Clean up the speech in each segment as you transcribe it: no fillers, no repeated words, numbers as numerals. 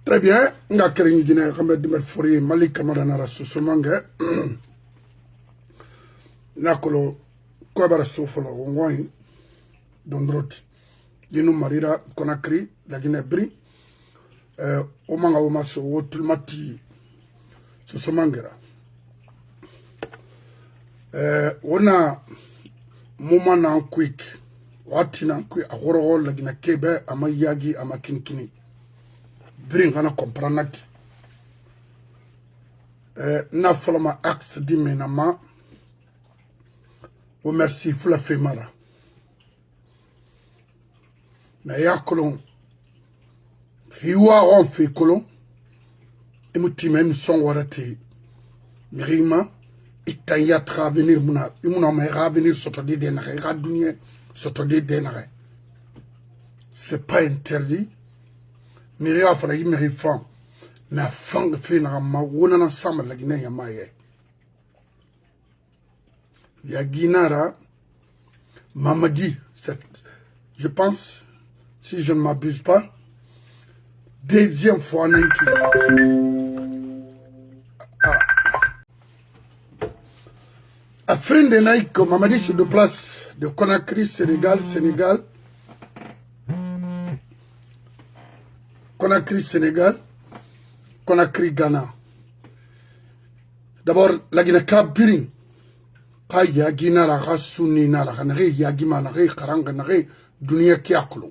Très bien, nga kering dine xamé dimet fori Malik Camara nara susumange nakolo ko bara sufolo ngoi dondroti dinu marira Conakry la Guinée bri o manga o maso wotulmati susumangera wona muma na quick wati na quick agoro la Guinée kebe amayagi amakinkini bring kana comprendre na folama axe di menama o merci fula femara na yakolon hiwa on fe kolon emutimen son warate mirima itaya travenir muna imuna me ravenir sotodi de na ga dunia sotodi de na c'est pas interdit miri afala yimiri fan na fang fina ma wona na sama la Guinée ya maye ya Guinara Mamadi je pense si je ne m'abuse pas deuxième fois à fin de Naïk Mamadi se déplace de Conakry Sénégal Conakry Sénégal, Conakry Ghana. D'abord, la Guinée-Cabiring. Kaya Guinée la Rassouni na la Hanri, Yagima na Ré, Karanga na Ré, Dunia Kiakolo.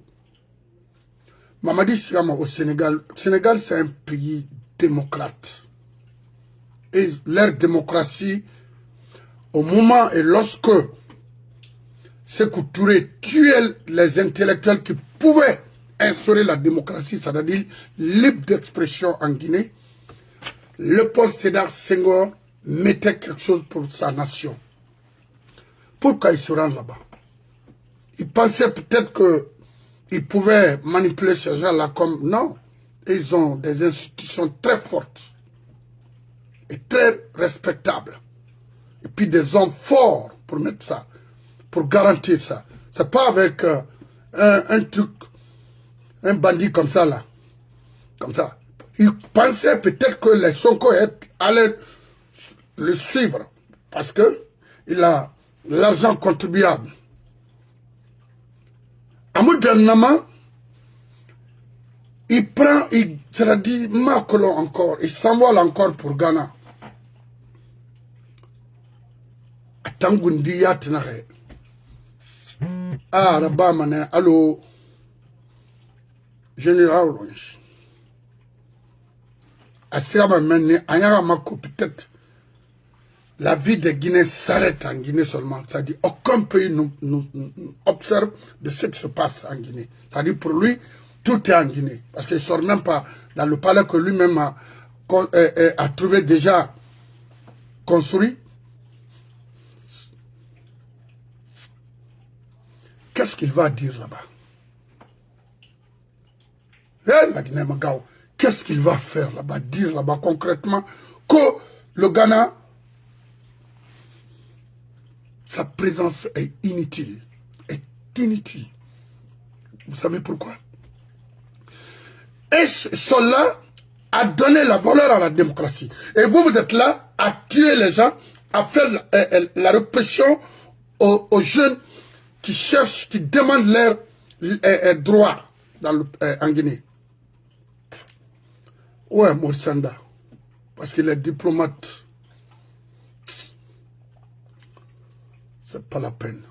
Mamadi Sigama au Sénégal. Sénégal, c'est un pays démocrate. Et leur démocratie, au moment et lorsque Sékou Touré tuait les intellectuels qui pouvaient instaurer la démocratie, c'est-à-dire libre d'expression en Guinée, Léopold Sédar Senghor mettait quelque chose pour sa nation. Pourquoi il se rend là-bas? Il pensait peut-être qu'il pouvait manipuler ces gens-là comme... Non, ils ont des institutions très fortes et très respectables. Et puis des hommes forts pour mettre ça, pour garantir ça. C'est pas avec un truc... Un bandit comme ça, là. Comme ça. Il pensait peut-être que les Sonko allaient le suivre. Parce que il a l'argent contribuable. Amoudjanama, il prend, il se dit, Makolo encore, il s'envole encore pour Ghana. Atangundi yatinare. Ah, Rabamane, allô. Général Orange. À Sirama Mene, Ayaramako, peut-être, la vie des Guinéens s'arrête en Guinée seulement. C'est-à-dire, aucun pays nous observe de ce qui se passe en Guinée. C'est-à-dire, pour lui, tout est en Guinée. Parce qu'il ne sort même pas dans le palais que lui-même a trouvé déjà construit. Qu'est-ce qu'il va dire là-bas? La Guinée Magao, qu'est-ce qu'il va faire là-bas, dire là-bas concrètement que le Ghana, sa présence est inutile. Est inutile. Vous savez pourquoi? Et cela a donné la valeur à la démocratie. Et vous, vous êtes là à tuer les gens, à faire la répression aux jeunes qui cherchent, qui demandent leurs droits en Guinée. Ouais, Moussanda, parce qu'il est diplomate. C'est pas la peine.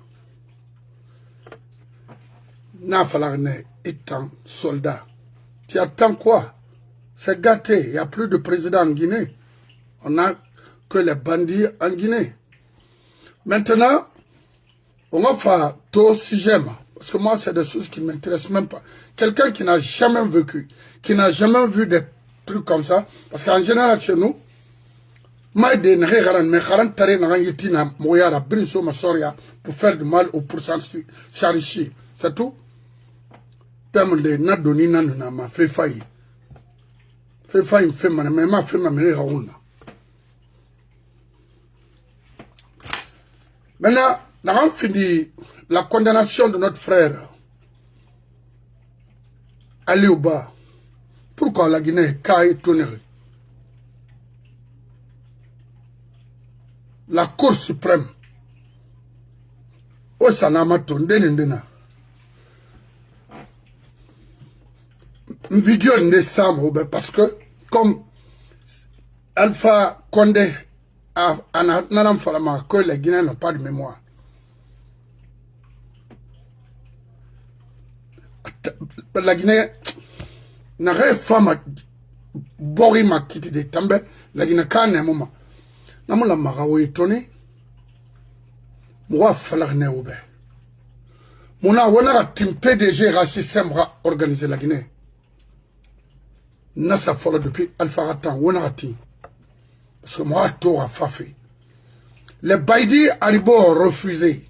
Nafalarne étant soldat. Tu attends quoi? C'est gâté. Il n'y a plus de président en Guinée. On n'a que les bandits en Guinée. Maintenant, on va faire tout si j'aime. Parce que moi, c'est des choses qui ne m'intéressent même pas. Quelqu'un qui n'a jamais vécu, qui n'a jamais vu des trucs comme ça, parce qu'en général chez nous, pour faire du mal ou pour s'enrichir, c'est tout. Maintenant, nous avons fini la condamnation de notre frère aller au bas. Pourquoi la Guinée a étonné? La Cour suprême. Au Sanamato, Ndena. Une vidéo de Sam, parce que, comme Alpha Condé a Nanam Falama, que les Guinéens n'ont pas de mémoire. La Guinée n'a rien femme Borima qui te tambe, la Guinée n'a un moment. N'a pas la maraou étonné. Moi, falak ne oube. Mona wana tim PDG raciste organisé la Guinée. N'a sa folle depuis Alpha Ratan, wana tim. Parce que moi, tout a fait. Les Baïdi Haribo refusé.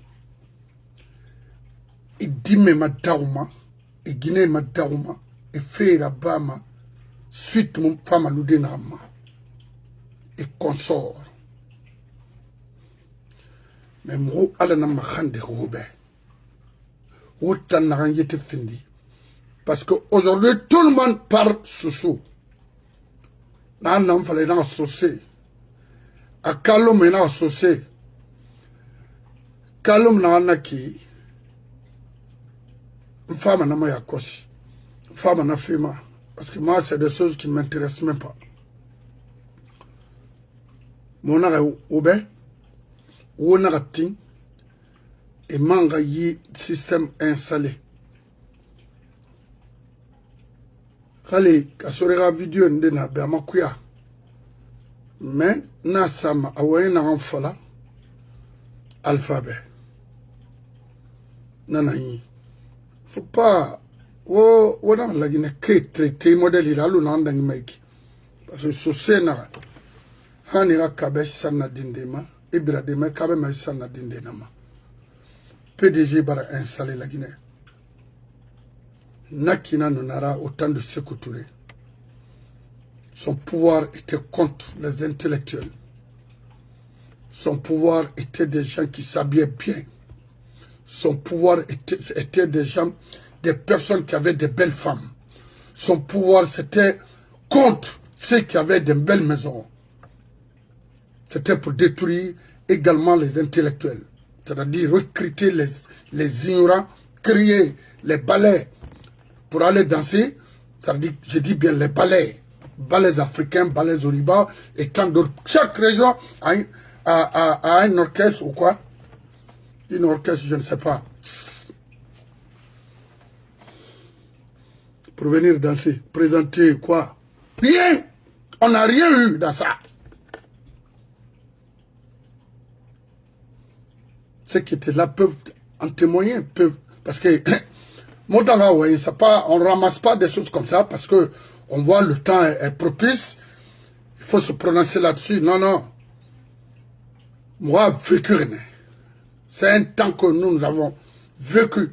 Il dit mais ma daouma, et Guinée ma daouma, et fait la bama, suite mon femme à l'oudenama, et consort. Mais moi, ala na mahande roube. Outan na rangete findi. Parce que aujourd'hui, tout le monde parle sous. Nan nan fallait dans associé. A kalom na associé. Kalom na anaki. Une femme n'a pas kosi. Une femme n'a fait mal. Parce que moi, c'est des choses qui ne m'intéressent même pas. Mon arrêt oube. Ou n'a ting. Et manga yi système installé. Kali kasorega vidéo ndena be amakuya. Mais na sama awaye na enfala alphabet. Nana yi. Faut pas dans la Guinée traité modèle il a l'un maiki. Parce que ce sénat hanira kabe sana dindema ibra de me kabe ma sana dindenama. PDG bara installé la Guinée. Nakina Nonara autant de Sékou Touré. Son pouvoir était contre les intellectuels. Son pouvoir était des gens qui s'habillaient bien. Son pouvoir était des gens, des personnes qui avaient de belles femmes. Son pouvoir, c'était contre ceux qui avaient de belles maisons. C'était pour détruire également les intellectuels. C'est-à-dire recruter les ignorants, créer les ballets pour aller danser. C'est-à-dire, je dis bien les ballets africains, ballets au Liban et tant d'autres. Chaque région a un orchestre ou quoi? Une orchestre, je ne sais pas. Pour venir danser, présenter quoi? Rien! On n'a rien eu dans ça. Ceux qui étaient là peuvent en témoigner, parce que on ne ramasse pas des choses comme ça, parce que on voit le temps est propice, il faut se prononcer là-dessus. Non, non. Moi, vécu. C'est un temps que nous avons vécu.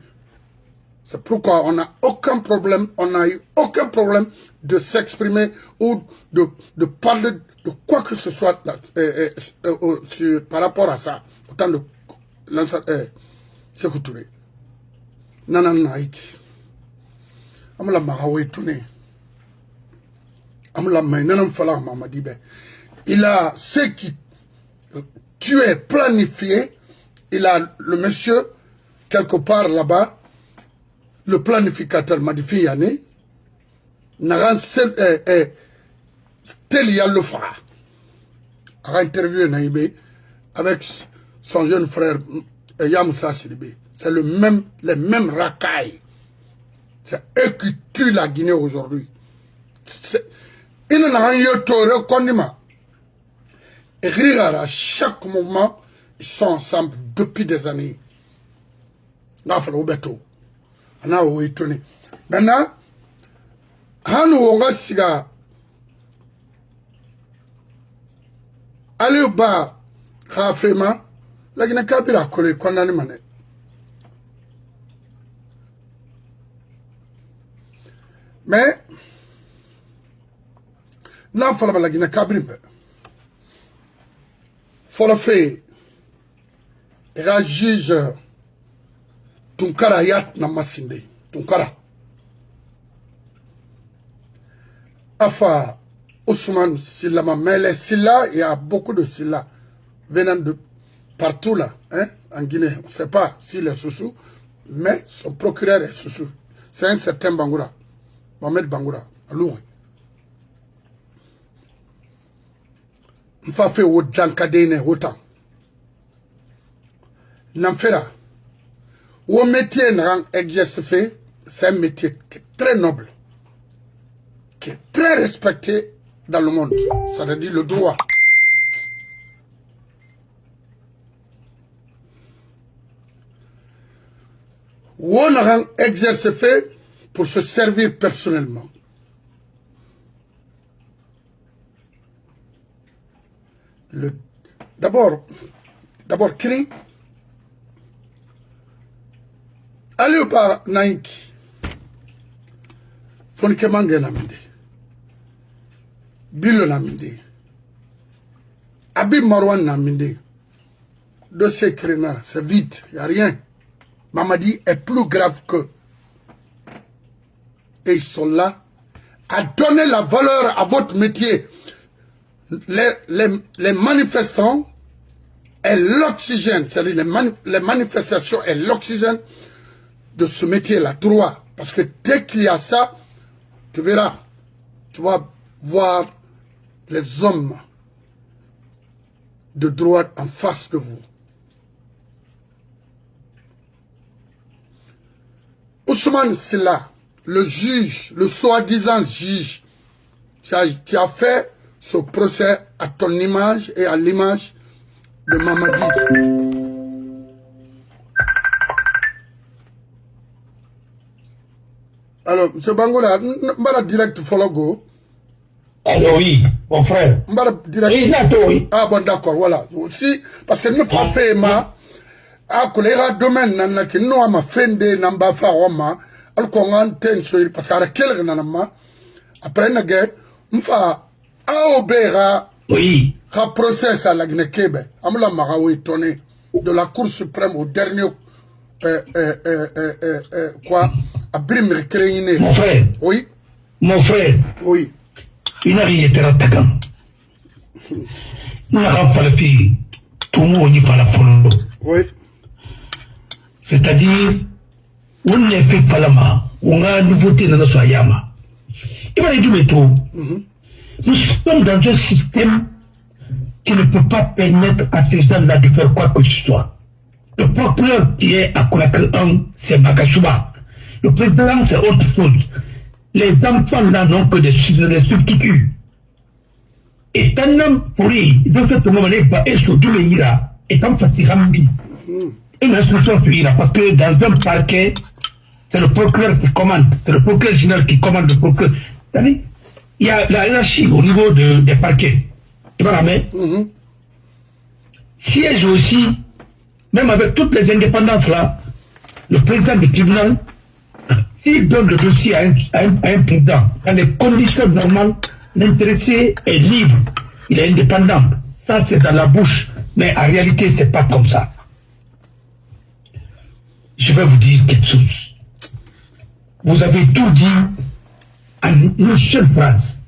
C'est pourquoi on n'a aucun problème, on n'a eu aucun problème de s'exprimer ou de parler de quoi que ce soit par rapport à ça. Autant de Sékou Touré. Nanan Naïki. Amala Mahawe Touré. Amala Maïnanan Falah Mamadibe. Il a ce qui tuait, planifié. Il a le monsieur, quelque part là-bas, le planificateur Madifi Yane, Naran Telia Lofara, a interviewé Naïbé avec son jeune frère Yamoussa Sidibé. C'est les mêmes racailles. C'est eux qui tuent la Guinée aujourd'hui. Il n'a rien eu condiment. Et regarde, à chaque moment, ils sont ensemble depuis des années. Là, il faut le béto. On a étonné. Maintenant, on va se aller au bar, Rafema, la Guinée Kabila, collé, condamné mané. Mais, là, il faut la Guinée Kabila. Faut le faire. Et la juge, Tunkara Yat Namasinde. Tunkara. Afa Ousmane Silla, mais les Silla, il y a beaucoup de Silla venant de partout là, hein, en Guinée. On ne sait pas s'il est Soussou, mais son procureur est Soussou. C'est un certain Bangoura, Mohamed Bangoura, à Louré. On va faire au Dankadene autant. N'enfera. Au métier n'en exerce fait, c'est un métier qui est très noble, qui est très respecté dans le monde. Ça veut dire le droit. On exerce fait pour se servir personnellement. D'abord, Kiri, allez par Naïki, Fonike Mange Naminde, Bilo Naminde, Abi Marwan Naminde, dossier Kirina, c'est vide, il n'y a rien. Mamadi est plus grave que. Et ils sont là à donner la valeur à votre métier. Les manifestants est l'oxygène, c'est-à-dire les manifestations est l'oxygène de ce métier-là, droit. Parce que dès qu'il y a ça, tu verras, tu vas voir les hommes de droite en face de vous. Ousmane Silla, le juge, le soi-disant juge, qui a fait ce procès à ton image et à l'image de Mamadi. Alors, M. Bangola, je direct follow. Alors oui, mon frère. Oui. Ah bon, d'accord, voilà. Si, parce que nous faisons fait ma, à collègue domaine, n'a qui nous a fait des namba fa roma, al kongan ten sur parce qu'à quel nanama, après la guerre, m'fa, a obéra, oui, qu'a procès à la Guinée-Québec, amla maraoui tonné, de la Cour suprême au dernier, quoi, à Brim Créiné. Mon frère. Oui. Mon frère. Oui. Il n'a rien été attaquant. Nous n'avons pas le pays. Tout le monde n'y pas la polo. Oui. C'est-à-dire, on n'est pas parlement. On a une nouveauté dans notre Yama. Il va dire tout. Nous sommes dans un système qui ne peut pas permettre à ces gens-là de faire quoi que ce soit. Le procureur qui est à Konakri 1, c'est Makashuba. Le président, c'est autre chose. Les enfants là n'ont que des substituts. Et un homme pourri, de ce moment, il va être du Ira, étant fatigant. Une instruction sur Ira, parce que dans un parquet, c'est le procureur qui commande, c'est le procureur général qui commande le procureur. Il y a la hiérarchie au niveau des parquets. Tu vois la main? Siège aussi, même avec toutes les indépendances là, le président du tribunal, s'il donne le dossier à un président, dans les conditions normales, l'intéressé est libre, il est indépendant. Ça, c'est dans la bouche, mais en réalité, c'est pas comme ça. Je vais vous dire quelque chose. Vous avez tout dit en une seule phrase.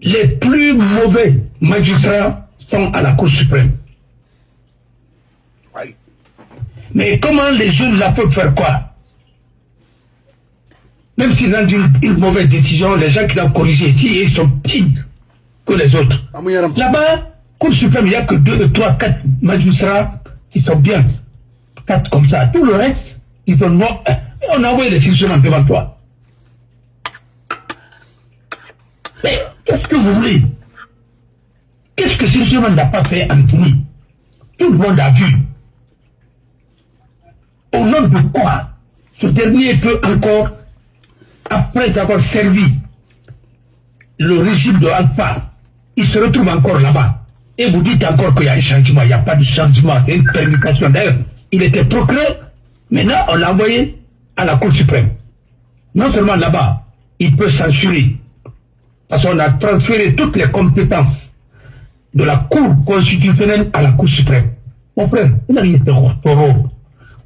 Les plus mauvais magistrats sont à la Cour suprême. Oui. Mais comment les jeunes là peuvent faire quoi? Même s'ils rendent une mauvaise décision, les gens qui l'ont corrigé ici, ils sont pires que les autres. Là-bas, Cour suprême, il n'y a que 2, 3, 4 magistrats qui sont bien. 4 comme ça. Tout le reste, ils sont morts. On a envoyé les jugements devant toi. Mais qu'est-ce que vous voulez? Qu'est-ce que ce jugement n'a pas fait Anthony? Tout le monde a vu. Au nom de quoi ce dernier peut encore, après avoir servi le régime de Alpha, il se retrouve encore là-bas. Et vous dites encore qu'il y a un changement. Il n'y a pas de changement. C'est une permutation. D'ailleurs, il était procureur. Maintenant, on l'a envoyé à la Cour suprême. Non seulement là-bas, il peut censurer. Parce qu'on a transféré toutes les compétences de la Cour constitutionnelle à la Cour suprême. Mon frère, il n'a rien de taureau.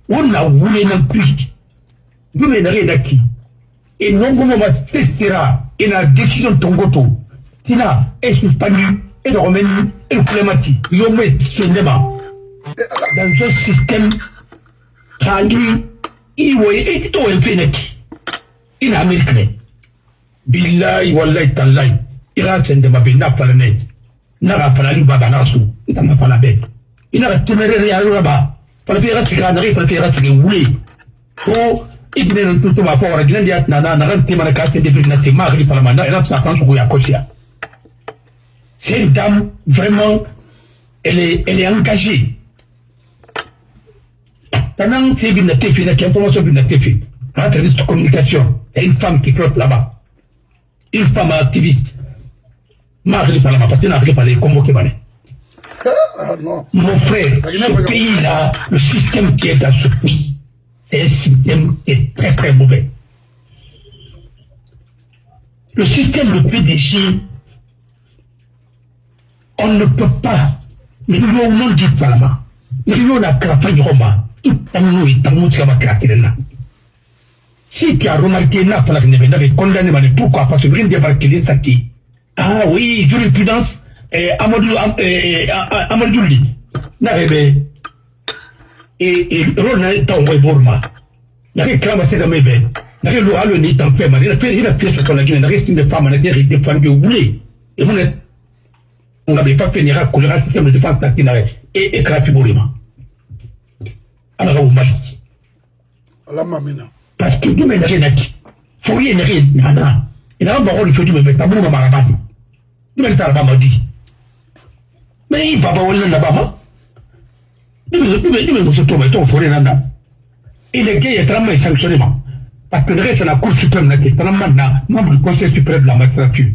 On a voulu non plus. Vous n'avez rien d'acquis. et non comment va testera et la décision de Tongoto Tina est suspendue et le remède et le clématique ils met ce débat dans un système Kali il voyait et tout est pénétré in Amérique billahi wallahi tallahi ira sende mabina parane na parali baba nasu ndama pala be ina temere ya raba para pira sikana para pira sikewuli ko ibne nan tutu ma fawara ginan dia na ran timana ka te de na tima ri parlementaire ina sa pense ko ya kosia c'est une dame vraiment elle est engagée pendant c'est bien tefi na information bien tefi à travers de communication c'est une femme qui flotte là-bas une femme activiste Marie Parlement parce que n'a pas les convoquer mon frère ce pays là le système qui est dans ce pays c'est un système qui est très très mauvais le système de PDG on ne peut pas mais nous on dit Parlement nous on a crapé Roma si tu as remarqué n'a pas la condamné pourquoi parce que rien débarqué ça qui ah oui jurisprudence Amadou Li n'arrive et Ronald Tongwe Bourma n'arrive qu'à passer dans mes veines n'arrive le nid en paix il a fait sur la Guinée n'arrive une femme à dire il défend que vous voulez et on n'avait pas fait un colère système de défense nationale et Krapi Bourma alors vous m'avez dit parce que nous n'avons rien dit faut rien nana il a un baron il faut dire mais t'as bon marabadi nous n'avons pas dit mais il va pas aller là-bas nous nous trouvons ton forêt nana et les gars est vraiment sanctionné parce que le reste de la Cour suprême là qui est maintenant membre du Conseil suprême de la magistrature.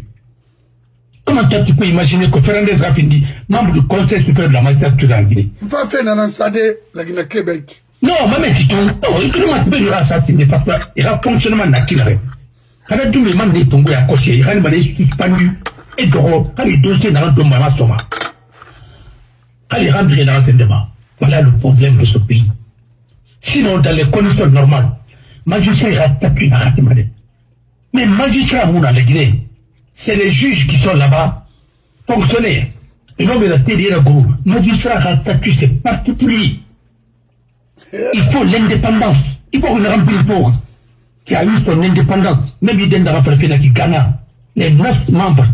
Comment toi tu peux imaginer que Fernandez Rafindi, membre du Conseil suprême de la magistrature en Guinée? Va faire un ansade la Guinée Québec. Non, mais tu non, il peut y assassiner parce qu'il y a un fonctionnement naturel. Quand tu me demandes de tomber à côté, il y a une suspendu et quand il dossier dans le domaine de Soma. Quand il rentre dans l'enseignement, voilà le problème de ce pays. Sinon, dans les conditions normales, magistrat ira taper la ratimade. Mais magistrat Mouna la Guinée, c'est les juges qui sont là-bas, fonctionnaires. Et non, mais la télé est gros. Magistrat ira taper, c'est particulier. Il faut l'indépendance. Il faut une remplir pour qui a eu son indépendance. Même il dans la qui Ghana. Les 9 membres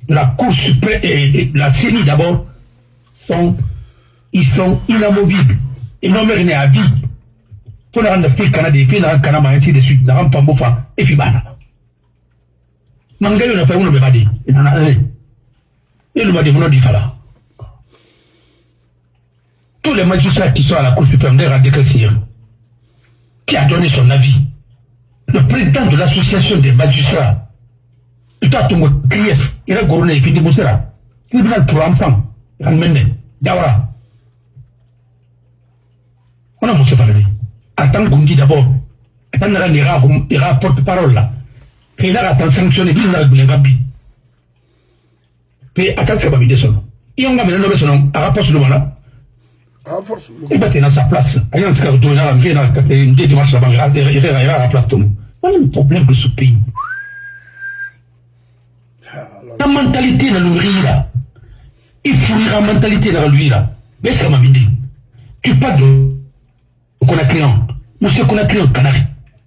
de la Cour suprême et de la CENI d'abord ils sont inamovibles. Ils n'ont rien à vie. Pour le rendre plus Canada, puis dans le Canada, ainsi de suite, dans le Pambofa, et puis Bana. Mangayo n'a pas eu le bébé. Il n'en a rien. Il m'a dit, vous n'en dites pas là. Tous les magistrats qui sont à la Cour suprême de Radicasir, qui a donné son avis, le président de l'association des magistrats, tout à ton grief, il a gouverné et puis dit Moussera, tribunal pour enfants, Ranmene, Dawara. On a Moussé parlé. Attends Goungi d'abord, attends il a porte-parole là, puis il a attend sanctionné, il a goulé Babi. Puis attends, c'est Babi de son nom. Et on a mis le nom de son nom, à rapport sur le moment. Il va dans sa place. Il y a un cas de dimanche là-bas, il à la place de nous. Voilà le problème de ce pays. La mentalité dans le riz là, il faut la mentalité dans lui là. Mais ça m'a dit. Tu parles de Conakry, monsieur Conakry en Canary,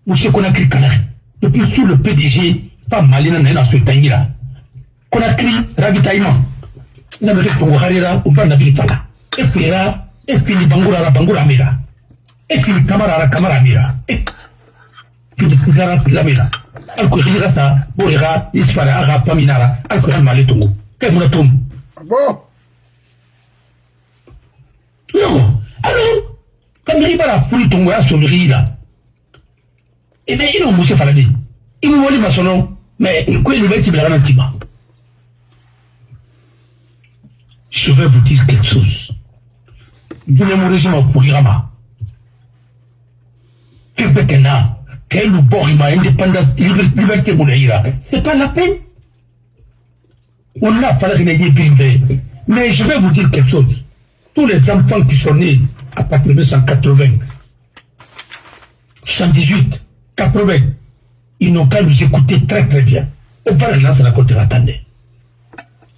monsieur Conakry Canary. Depuis sous le PDG, pas malin dans ce temps là. Conakry, ravitaillement. Vous avez répondu à Harira, on va n'avoir pas là. Et puis là, et puis les Bangoura Mira. Et puis les Kamara Mira. Et puis les Sigara la Mira. Alcohira ça, Borera, Ispara, Ara, Paminara, Alcohol Maletongo. Qu'est-ce qu'on a tout? Bon. Non. Alors, quand il va la foule tomber à son riz là, eh bien, il a moussé Faraday. Il m'a volé ma son nom, mais il couille le bête, il a un tima. Je vais vous dire quelque chose. Donnez mon régime pour Irama. Québec n'a quel borima indépendance, liberté Moulaïra. C'est pas la peine. On n'a pas la réalité. Mais je vais vous dire quelque chose. Tous les enfants qui sont nés à partir de 1980, 78, 80, ils n'ont qu'à nous écouter très très bien. Au parc là, c'est la côte attendez.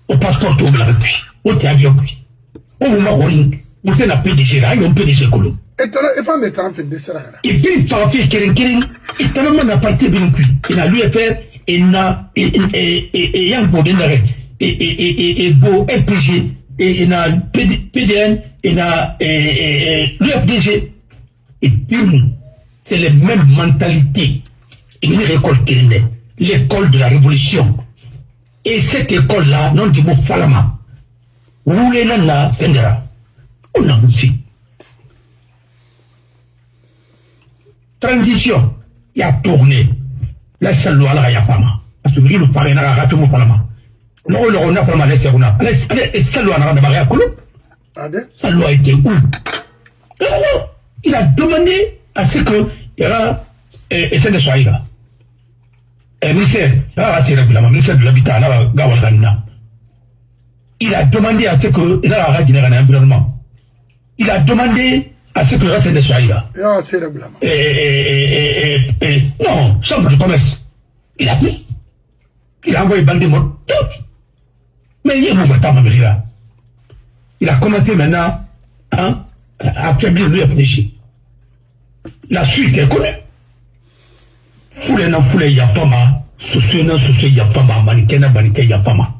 Au passeport, au blanc, au avion, au moment où vous faites la PDG là, il y a un PDG colon. Et femme est en fin de ça. Et puis, il faut faire Kering, et tellement n'a pas été bien cuit. Il a l'UFR, il n'a, et Yang Bodendare, et Beau LPG, et il a PDN, il a l'UFDG. Et puis, c'est les mêmes mentalités. Une école Kering, l'école de la révolution. Et cette école-là, non du mot Falama, roulez là, Fendera. On a aussi. Transition, il y a tourné. Laisse le loi là, il y a pas mal. Parce que nous parlons à la tout Falama. Non, on a vraiment laissé on a. Est-ce que loi n'a pas à Koulou? Sa loi était où? Il a demandé à ce que il y a essai de Soaïga. Ministère, ministère de l'Habitat, il a demandé à ce que il a un environnement. Il a demandé à ce que le reste de Soaïga. Non, chambre de commerce. Il a pris. Il a envoyé Bandemont. Mais il y a un temps, il a commencé maintenant à affaiblir lui à Pénéchi. La suite est connue. Foulé n'a foulé Yafama, Soussé n'a Soussé Yafama, Manikena Maniké Yafama.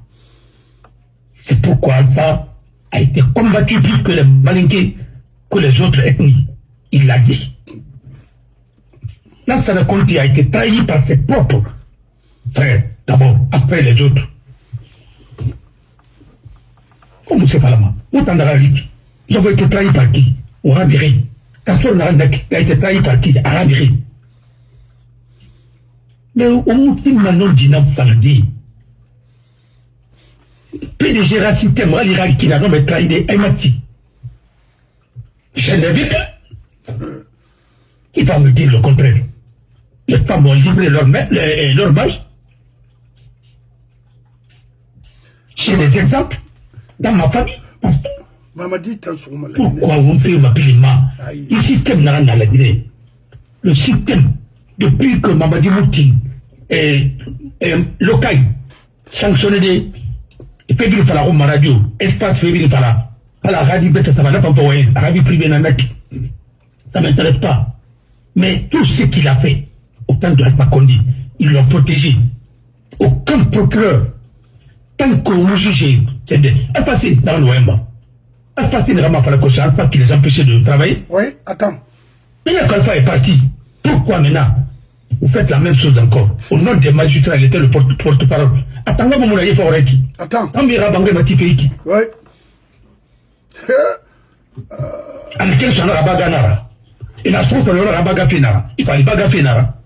C'est pourquoi Alpha a été combattu plus que les Malinké, que les autres ethnies. Il l'a dit. Lansana Conti a été trahi par ses propres frères, d'abord, après les autres. Comme c'est pas la main. Autant de Ralik. Ils ont été trahis par qui? Au Rabiri. Kassour Narandak a été trahi par qui? À Rabiri. Mais au Moutim Manon Dinam Fardi, PDG Racitem Raliral qui n'a pas trahi des Aymati. Je l'ai vu. Qui va me dire le contraire? Les femmes ont livré leur mage. J'ai des exemples dans ma famille. Pourquoi vous pouvez m'appeler Ma? Le système n'a rien à la dire. Le système, depuis que Mamadi Mouti est local, sanctionné des Pébil Fala Roma Radio, espace Pébil Fala, à la radio Beta Savana Pampaoué, à la radio privée Nanak, ça ne m'intéresse pas. Mais tout ce qu'il a fait, au temps de Alpha Kondi, ils l'ont protégé. Aucun procureur, tant que vous jugez, c'est de Alpha c'est dans l'OMA. Alpha c'est vraiment pas la cause, Alpha qui les empêchait de travailler. Oui, attends. Maintenant qu'Alpha est parti, pourquoi maintenant vous faites la même chose encore? Au nom des magistrats, il était le porte-parole. Attends, vous m'avez pas arrêté. Attends. Oui. Avec quel son Rabaganara? Et la source de Rabaga-Finara. Il fallait Baga-Finara.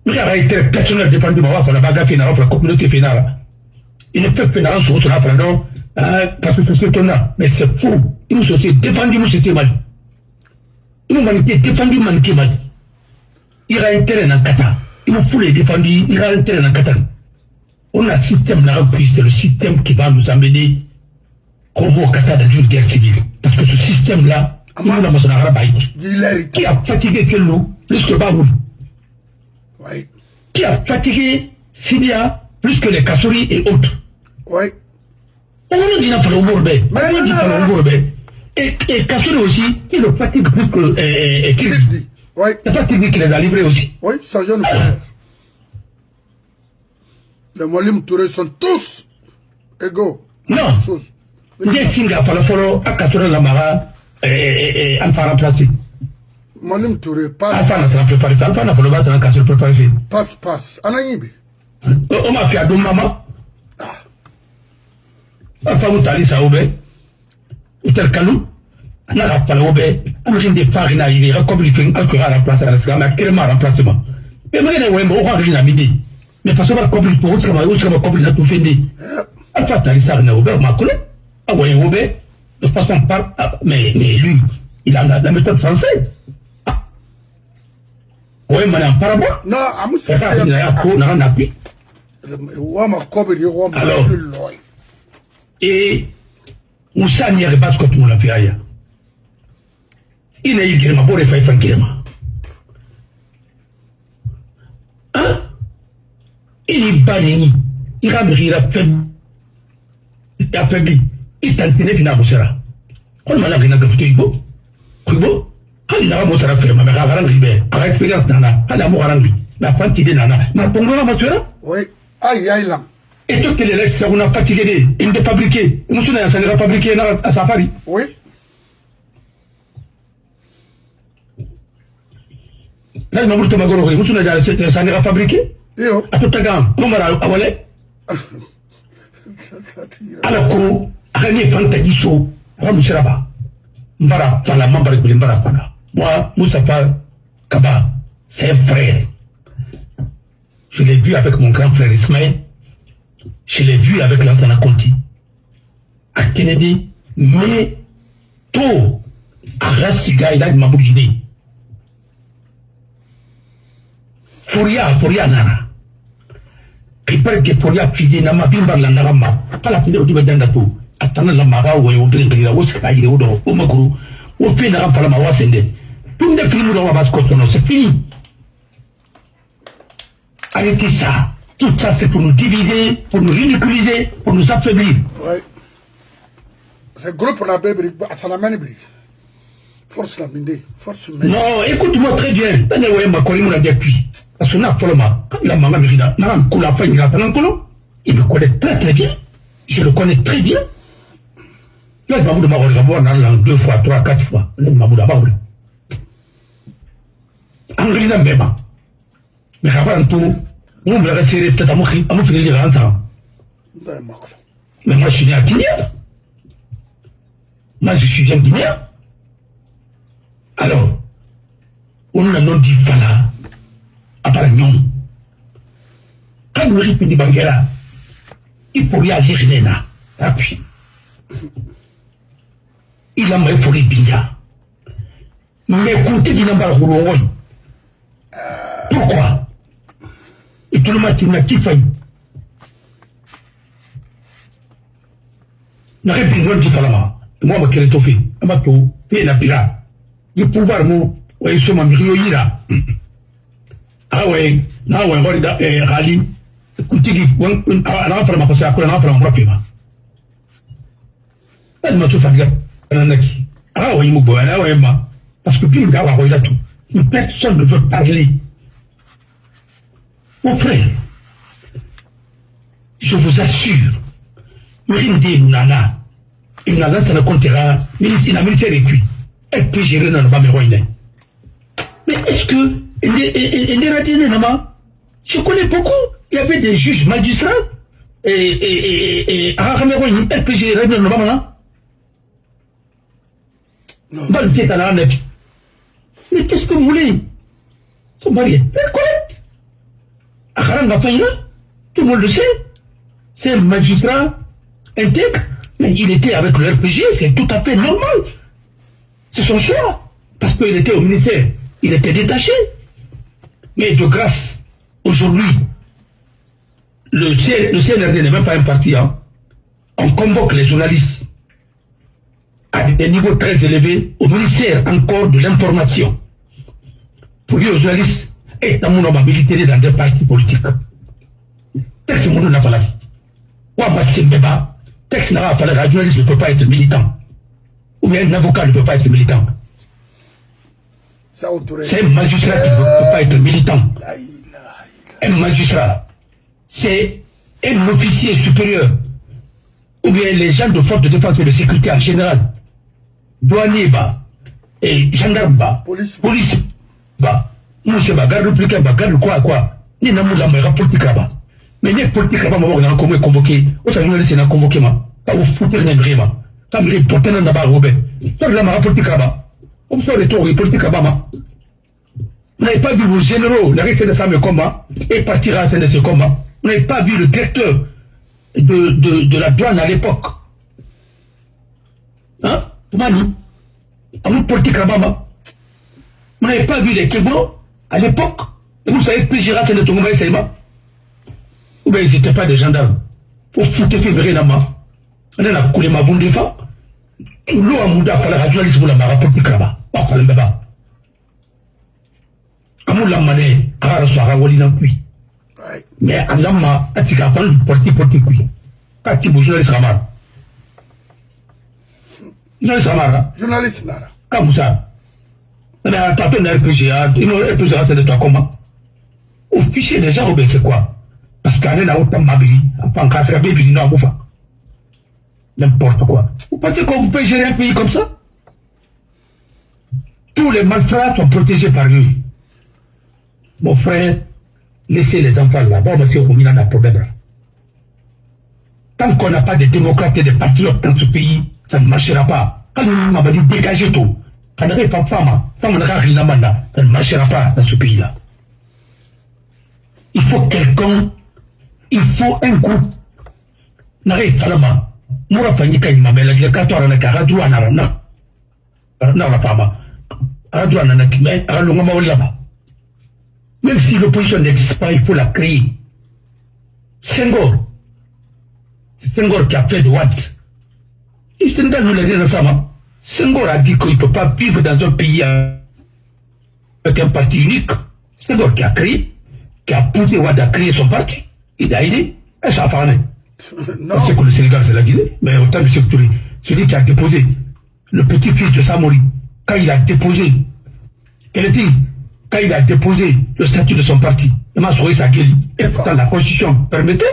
Il a été personnel défendu pour la Baga-Finara, pour la communauté Finara. Il ne peut Finara sur la pardon, parce que c'est ton là. Mais c'est faux. Il nous aussi défendu, nous c'était mal. Il nous manquait défendu, manqué mal. Il a intérêt dans Qatar. Il nous faut les défendre, il a intérêt dans Qatar. On a un système là, c'est le système qui va nous amener au Qatar dans une guerre civile. Parce que ce système-là, qui a fatigué Kello plus que Baboul. Oui. Qui a fatigué Syria plus que les Kassouri et autres. Oui. On nous dit pour le Mourbe. On dit pour le Mourbe. Et Kassouri aussi, qui le fatigue plus que Kirdi. Oui. C'est fatigue qui les a livrés aussi. Oui, ça jeune frère. Les Molim Touré sont tous égaux. Non. Des Singa pour le follow à Kassouri Lamara. Alpha remplacé. Molim Touré, passe. Alpha n'a préparé. Alpha n'a pas le Kassouri préparé. Passe. Anaïbi. On m'a fait à deux mamans. Alpha Moutali Saoube. Outel Kalou. On a rappelé au bé. On a des farines à y comme il fait encore à remplacer à la seconde. On a tellement remplacement. Mais moi, on a origine à midi. Mais parce que on a compris pour autre, on a compris à tout fait. Alpha Tali Sarna au bé, on m'a connu. Ah ouais, au bé. De façon par. Mais lui, il a la méthode française. Oui, mais en parabole. Non, à moi, c'est ça. Il y a un coup, on a un appui. Alors, et Moussa n'y arrive pas ce que tout le monde a fait ailleurs. Il n'a eu de ma bonne faille, Fankirma. Balini, il a affaibli. Il t'a entraîné qu'il n'a pas sera. On m'a la grina gafté ibo. Ibo. Il n'a pas sera fait, mais la ribe. À l'expérience nana, à la moralangi. La quantité nana. Ma pongola ma sera? Oui. Aïe, aïe, là. Et tout que les lex, on a fatigué, il n'est pas fabriqué. Nous sommes à s'en fabriqué à Safari. Oui. Là, il m'a dit que nous sommes à s'en fabriqué. Yo. À tout à gamme, comment à Wale? Alors que, à l'année Fantadiso, à Moussiraba, Mbara, Fala, Mambara, Mbara, Fala. Moi, Moustapha Kaba, c'est un frère. Je l'ai vu avec mon grand frère Ismaël. Je l'ai vu avec Lansana Conti. À Kennedy, mais tôt, à Rassiga, il a m'a bougé. Foria Nara. Il paraît que Foria Fidi n'a pas bimba la Narama. Pas la Fidi au Tibet d'Andatou. Attendant la Mara ou au Green, au Sky, au Maguru, au Pénara Palama Sende. Tout le film dans la base Cotonou, c'est fini. Arrêtez ça. Tout ça, c'est pour nous diviser, pour nous ridiculiser, pour nous affaiblir. Oui. C'est gros pour la bébé, ça l'amène bris. Force la bindée, force. Non, écoute-moi très bien. Daniel Oué m'a collé mon depuis. Parce que n'a pas le mal. Quand il a mangé Mérida, n'a pas coulé à fin, il a pas l'encolo. Il me connaît très très bien. Je le connais très bien. Là, il m'a dit de m'avoir dans 2 fois, 3, 4 fois. Là, il m'a dit d'abord. Angélina Mbeba. Mais avant tout, on me l'a serré peut-être à mon fini de rentrer. Mais moi, je suis né à Guinea. Moi, je suis bien Guinea. Alors, on a non dit voilà, à part non. Quand le rythme du Banguera, il pourrait agir Nena. Appuie. Il a mal pour les Binga. Mais écoutez, il n'a pas le pourquoi? Et tout le matin, il n'a pas failli. Il n'a pas besoin de faire la main. Moi, je vais faire un bateau, et la pirate. Le pouvoir, moi, je suis un peu là. Ah ouais, là, on va aller rally. Écoutez, on va faire ma passée à quoi, on va faire un bras paiement. Elle m'a tout fait. Ah ouais, il m'a dit, ah ouais, parce que puis, il va avoir là tout. Une personne ne veut parler. Mon frère, je vous assure, Rinde Nana, il n'a ça ne comptera, il a ministère est cuit. Elle peut gérer dans le bas mais est-ce que elle est ratée, je connais beaucoup. Il y avait des juges magistrats et à Cameroun, elle peut gérer dans le bas mais qu'est-ce que vous voulez? Son mari est très correct. À Karanga Faïna, tout le monde le sait. C'est un magistrat intègre, mais il était avec le RPG, c'est tout à fait normal. C'est son choix, parce qu'il était au ministère, il était détaché. Mais de grâce, aujourd'hui, le CNRD n'est même pas un parti. Hein. On convoque les journalistes à des niveaux très élevés au ministère encore de l'information. Pour dire aux journalistes, dans mon homme militaire dans des partis politiques. Texte monde n'a pas la vie. Texte n'a pas la vie. Un journaliste ne peut pas être militant. Ou bien un avocat ne peut pas être militant. C'est un magistrat qui ne peut pas être militant. Un magistrat, c'est un officier supérieur. Ou bien les gens de force de défense et de sécurité en général. Douanier, et gendarme, police, monsieur, garde républicain, garde quoi. Ni n'a pas de politique là-bas. Mais les politiques là-bas, on a convoqué. On a convoqué, pas vous foutre les vraiment. Ça me dit, porter un d'abord, Robert. Ça, la politique là-bas. On sort les tours, les politiques là-bas. Vous n'avez pas vu vos généraux, la reste de ça, mais combat, et partir à la scène de ce combat. Vous n'avez pas vu le directeur de la douane à l'époque. Hein? Toumani. À mon politique là-bas. Vous n'avez pas vu les Kébro à l'époque. Et vous savez plus Gérard, c'est le Tongomba et Saïma. Ou bien ils n'étaient pas des gendarmes. Pour foutre février là-bas. On a coulé ma bonne défense. L'eau à Mouda, il fallait la journaliste pour la mara politique là-bas. Pas pour le bébé. Amou la mané, à la soirée, à Wali n'a plus. Mais à l'âme, à tika parle du parti politique. Quand tu bouges les samar. Les samar. Journaliste nara. Comme ça. On a un tapé d'un RPGA, il nous RPGA, c'est de toi comment? Au fichier des gens, c'est quoi? Parce qu'on est là autant mabili, enfin, quand c'est bébé, il n'a pas fait. N'importe quoi. Vous pensez qu'on peut gérer un pays comme ça? Tous les malfrats sont protégés par lui. Mon frère, laissez les enfants là-bas, monsieur, on a un problème. Tant qu'on n'a pas de démocrates et de patriotes dans ce pays, ça ne marchera pas. Quand on m'a dit dégager tout, quand on n'avait pas de femme, ça ne marchera pas dans ce pays-là. Il faut quelqu'un, il faut un groupe. N'arrête pas là-bas. Moura Fanny Kaïma, mais la catoire n'a qu'à radouer à Narana. Non, la femme. Radouer à Nanakime, à Longama là-bas. Même si l'opposition n'existe pas, il faut la créer. Senghor. C'est Senghor qui a fait de Watt. Et Sénégal nous l'a dit récemment. Senghor a dit qu'il ne peut pas vivre dans un pays avec un parti unique. Senghor qui a créé, qui a poussé Watt à créer son parti. Il a aidé. Et ça a fait. On sait que le Sénégal c'est la Guinée, mais autant de secteur, celui qui a déposé le petit-fils de Samori, quand il a déposé, quand il a déposé le statut de son parti, il m'a sauvé sa guérie. Et pourtant la constitution permettait.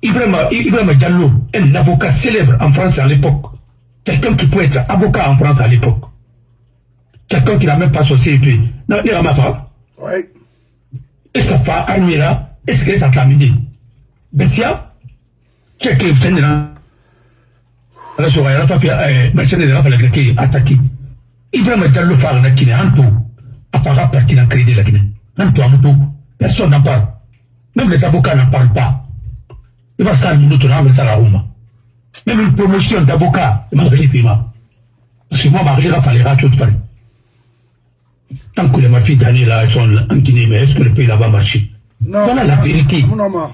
Ibrahim Diallo, un avocat célèbre en France à l'époque, quelqu'un qui peut être avocat en France à l'époque, quelqu'un qui n'a même pas son CEP, non, il n'a pas. Oui. Et ça fait Armira, est-ce que ça t'a amené? Bessia, c'est que vous êtes là. La soirée, la papier, mais la Guinée attaqué. Ibrahim Diallo fait la Guinée, en tout, à part partir dans le crédit de la Guinée. En tout, personne n'en parle. Même les avocats n'en parlent pas. Il va s'en nous tourner avec ça la Roma. Même une promotion d'avocat, il m'a fait les parce que moi, ma région, il fallait tout faire. Tant que les mafies d'année là, elles sont en Guinée, mais est-ce que le pays là va marcher? Non. Voilà la vérité. Non.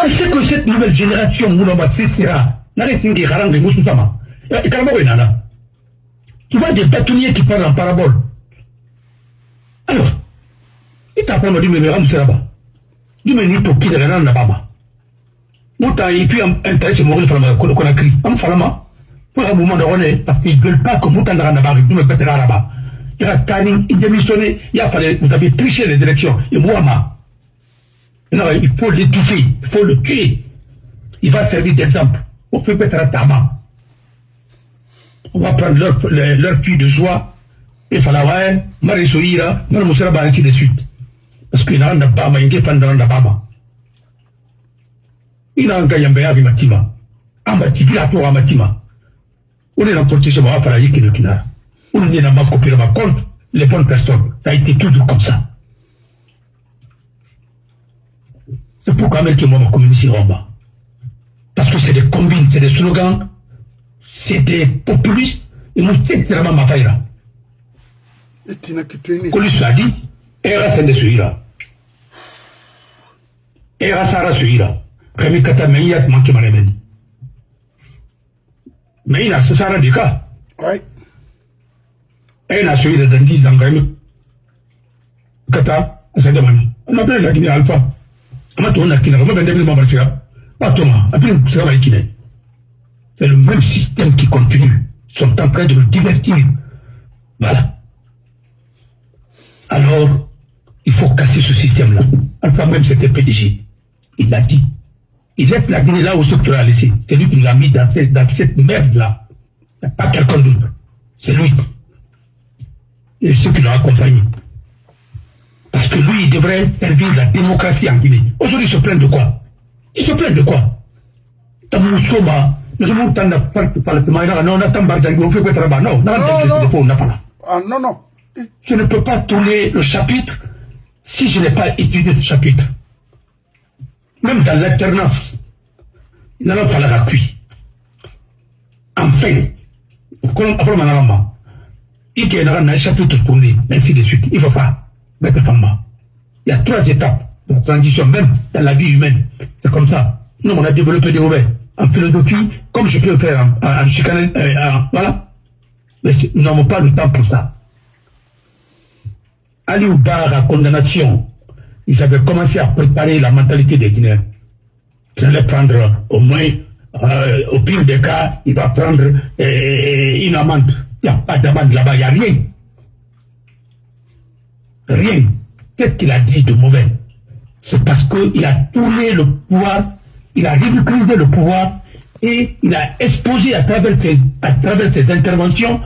C'est que cette nouvelle génération, c'est tu vois des bâtonniers qui parlent en parabole. Alors, il t'a pas dit, mais c'est là-bas. Dis, mais nous, qui est là-bas. Et puis, intéressé mourir pour la Conakry. En Falama, pour un moment de rené, parce qu'ils ne veulent pas que vous t'en là-bas, nous me bêtera là-bas. Il a tanné, il démissionné, vous avez triché les élections. Et moi, non, il faut l'étouffer, il faut le tuer. Il va servir d'exemple. On fait peut-être un tabac. On va prendre leur puits de joie. Et il fallait voir, Marie Soïra, Marie Moussera, ainsi de suite. Parce qu'il n'a pas manqué pendant la baba. Il a un gars qui a Matima. Il a tout à Matima. On est dans la protection, on va faire la yéki de Kina. On est dans ma copie, on va contre les bonnes personnes. Ça a été toujours comme ça. C'est pourquoi même que moi, ma communauté en bas. Parce que c'est des combines, c'est des slogans, c'est des populistes, et nous, c'est vraiment ma faille là. Qu'on lui soit dit, Era Sende Suira. Era Sara Suira. Rémi Kata Meiyat manque ma remède. Mais il a ce Sara du cas. Oui. Et il a Suira dans 10 ans, Rémi Kata, c'est demandé. On appelle la Guinée Alpha. C'est le même système qui continue. Ils sont en train de le divertir. Voilà. Alors, il faut casser ce système-là. Alpha même c'était PDG. Il l'a dit. Il laisse la Guinée là où ce qu'il a laissé. C'est lui qui l'a mis dans cette merde-là. Il n'y a pas quelqu'un d'autre. C'est lui. Et ceux qui l'ont accompagné. Parce que lui, il devrait servir la démocratie en Guinée. Aujourd'hui, il se plaint de quoi? Il se plaint de quoi? Non. Je ne peux pas tourner le chapitre si je n'ai pas étudié ce chapitre. Même dans l'alternance, il n'en a pas la cuit. Enfin, après ma maman, il y a un chapitre tourné, ainsi de suite. Il ne faut pas. Il y a 3 étapes de transition, même dans la vie humaine. C'est comme ça. Nous, on a développé des ouvers en philosophie, comme je peux le faire en chicané, voilà. Mais nous n'avons pas le temps pour ça. Aller au bar à condamnation, ils avaient commencé à préparer la mentalité des Guinéens. Ils allaient prendre au moins, au pire des cas, il va prendre une amende. Il n'y a pas d'amende là-bas, il n'y a rien. Rien. Qu'est-ce qu'il a dit de mauvais? C'est parce qu'il a tourné le pouvoir, il a ridiculisé le pouvoir et il a exposé à travers ses interventions,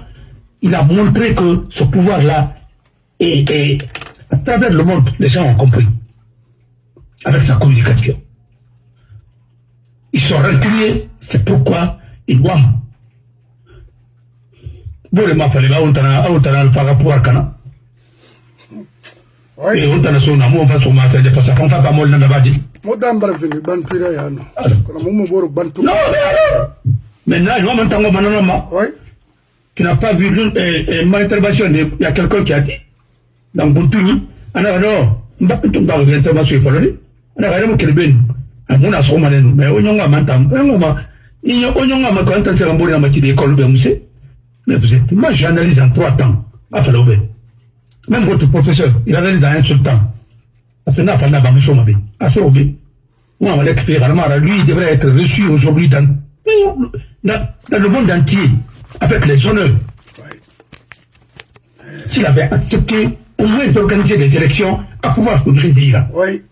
il a montré que ce pouvoir-là, et à travers le monde, les gens ont compris. Avec sa communication. Ils sont reculés, c'est pourquoi ils voient. Bon, il m'a fallu, on a le pouvoir canard. Oui. Et on a son amour, on va se masser de passer. On va pas mal dans la vadie. Moi, d'embrasser, bantuira, yano. Non, mais maintenant, moi, maintenant, oui. Tu n'as pas vu ma intervention. Il y a quelqu'un qui a dit, dans Buntouni, alors, on va pas tomber l'intervention, il faut le dire. On a rien qui est bien. On a son mané, mais on y a maintenant. On a quand on s'est remboursé dans ma petite école, mais vous êtes, moi, j'analyse en 3 temps. Après l'obé. Même votre professeur, il analyse en un seul temps. Parce que n'a pas d'abord, monsieur Mabé. À ce obé. Moi, on va l'expliquer. Lui, il devrait être reçu aujourd'hui dans le monde entier, avec les honneurs. S'il avait accepté au moins d'organiser des élections à pouvoir conduire le pays là. Oui.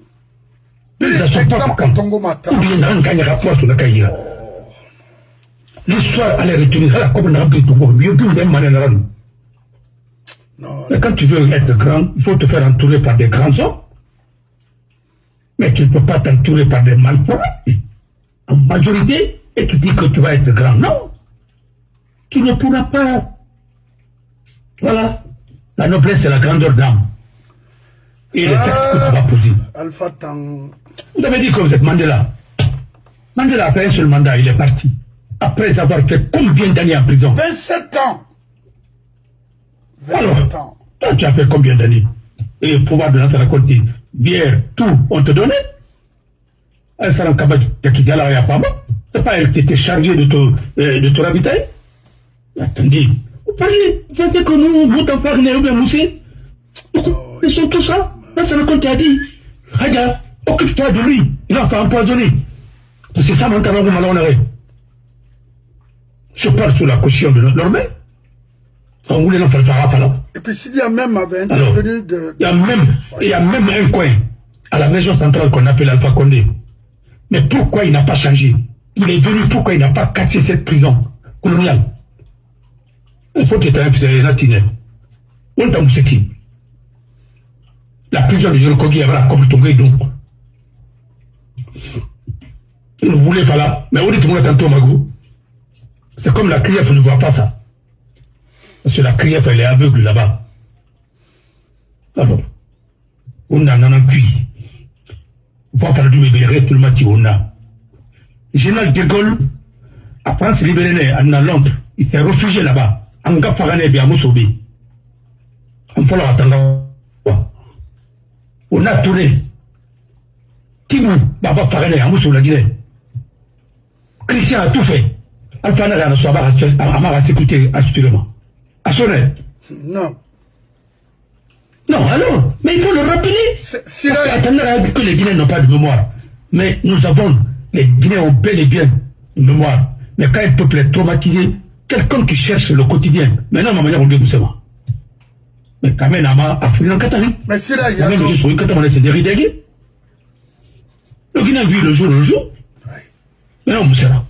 Ou bien on gagnera foi sur la cahier. L'histoire allait retenir la comme on a pris tout le monde. Mais quand tu veux être grand, il faut te faire entourer par des grands hommes. Mais tu ne peux pas t'entourer par des malfrats. En majorité, et tu dis que tu vas être grand. Non. Tu ne pourras pas. Voilà. La noblesse, c'est la grandeur d'âme. Et les actes que tu vas poser. Alpha Tang. Vous avez dit que vous êtes Mandela. Mandela a fait un seul mandat, il est parti. Après avoir fait combien d'années en prison? 27 ans. 27 Alors, ans. Toi, tu as fait combien d'années? Et le pouvoir de lancer la côté, bière, tout, on te donnait? Un salam kabaj qui galère à Pama. C'est pas elle qui était chargée de te ravitailler? Attendez, vous parlez, vous savez que nous, vous t'en parlez, ou bien Moussé? Ils sont tous ça. Là, ça le compte a dit, Haga, occupe-toi de lui, il va pas empoisonner. C'est ça, mon camarade, on arrête. Je parle sous la caution de notre mère. On voulait l'en faire pas là. Et puis s'il y a même avait intervenu de... Il y a même un coin à la maison centrale qu'on appelle Alpha Condé. Mais pourquoi il n'a pas changé? Il est venu, pourquoi il n'a pas cassé cette prison coloniale? Il faut que tu aies un latine. On t'a moussé. La prison de Yorokogi avait la copie tombée donc. Il ne voulait pas là. Mais on dit tout le monde tantôt Magou. C'est comme la CRIEF ne voit pas ça. Parce que la CRIEF, elle est aveugle là-bas. Alors, on a un cuit. On va faire du libérer tout le matin, on a. Le général de Gaulle, à France libérée, à Londres, il s'est réfugié là-bas. En Gafagane, bien Moussobi. On peut l'attendre. On a tourné. Timou, Baba Fagane, à Moussou, la Guinée. Christian a tout fait. Alpha n'a rien à ma sécurité, assurément. À sonner. Non. Non, alors, mais il faut le rappeler. Attendez que les Guinéens n'ont pas de mémoire. Mais nous avons, les Guinéens ont bel et bien une mémoire. Mais quand un peuple est traumatisé, quelqu'un qui cherche le quotidien, maintenant, ma manière, on dit doucement. Mais quand même, à Afrique, Katari. Mais c'est là, il y a. Le Guinéen vit le jour. Mais non, monsieur là.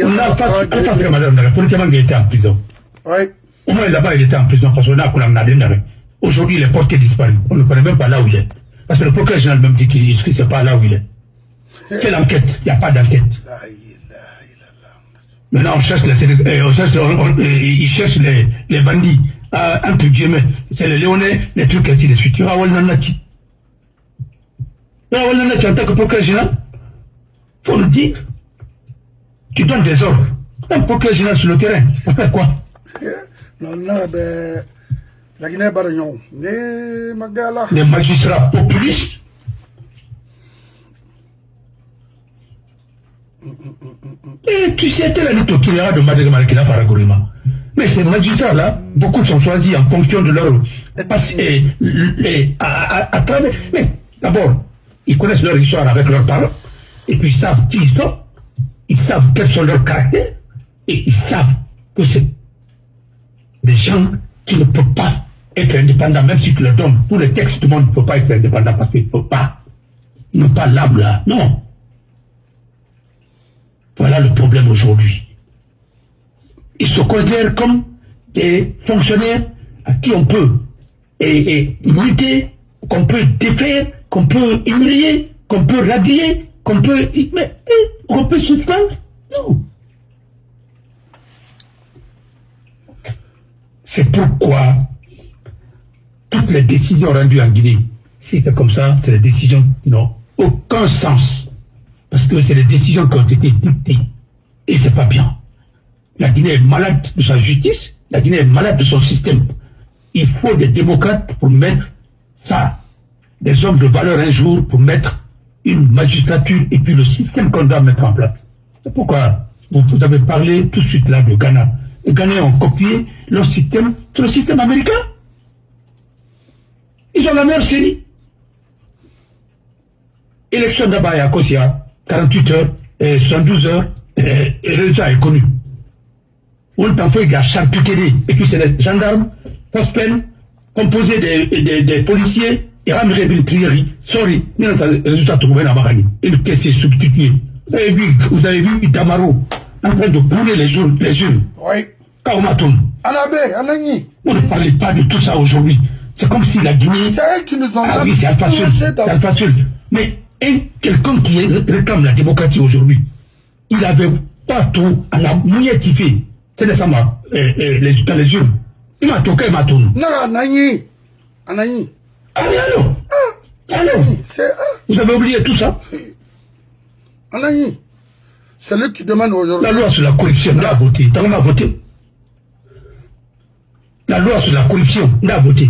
On n'a pas fait madame, politiquement, il était en prison. Oui. Au moins là-bas, il était en prison parce qu'on a condamné. Aujourd'hui, il est porté disparu. On ne connaît même pas là où il est. Parce que le procureur général même dit qu'il ne sait pas là où il est. Quelle enquête? Il n'y a pas d'enquête. Maintenant, on cherche ils cherchent les bandits. Entre guillemets, c'est les Léonais, les trucs ainsi de suite. Tu vas voir Nanati. En tant que procureur général, il faut le dire. Tu donnes des ordres. Un procureur général sur le terrain, pour faire quoi? Non, ben, la Guinée Barignon, les magistrats populistes. Et tu sais, tel est le Tokilera de Madagascar Faragorima. Mais ces magistrats-là, beaucoup sont choisis en fonction de leur passé, à travers. Mais d'abord, ils connaissent leur histoire avec leurs parents, et puis ils savent qui ils sont, ils savent quels sont leurs caractères, et ils savent que c'est des gens qui ne peuvent pas être indépendants, même si tu leur donnes tous les textes du monde ne peuvent pas être indépendants parce qu'ils ne peuvent pas. Ils n'ont pas l'âme là, non. Voilà le problème aujourd'hui. Ils se considèrent comme des fonctionnaires à qui on peut lutter, qu'on peut défaire, qu'on peut humilier, qu'on peut radier, qu'on peut suspendre. Non. C'est pourquoi toutes les décisions rendues en Guinée, si c'est comme ça, c'est des décisions qui n'ont aucun sens. Parce que c'est des décisions qui ont été dictées. Et c'est pas bien. La Guinée est malade de sa justice, la Guinée est malade de son système. Il faut des démocrates pour mettre ça, des hommes de valeur un jour pour mettre une magistrature et puis le système qu'on doit mettre en place. C'est pourquoi vous avez parlé tout de suite là de Ghana. Les Ghanais ont copié leur système sur le système américain. Ils ont la meilleure série. Élection d'Abaya à Kosia, 48 heures, 72 heures, et le résultat est connu. On t'en fait la charcuterie, et puis c'est les gendarmes, post-peine, composés des policiers, et ramener une prière. Sorry, mais le résultat trouvé dans Marani. Et le caisse est substitué. Vous avez vu Damaro en train de brûler les urnes. Oui. Kaumatoum. On ne parlait pas de tout ça aujourd'hui. C'est comme si la Guinée. C'est eux qui nous ont. Ah oui, c'est Alpha Sud. C'est Alpha Sud. Mais quelqu'un qui réclame la démocratie aujourd'hui, il avait pas tout à la mouillette fait. C'est nécessairement dans les urnes. Il m'a toqué, il m'a tourné. Non, Anagni. Anagni. Ah oui, alors. Alors. Vous avez oublié tout ça? Anagni. C'est lui qui demande aujourd'hui. La loi sur la corruption, on a voté. T'as voté? La loi sur la corruption, on a voté.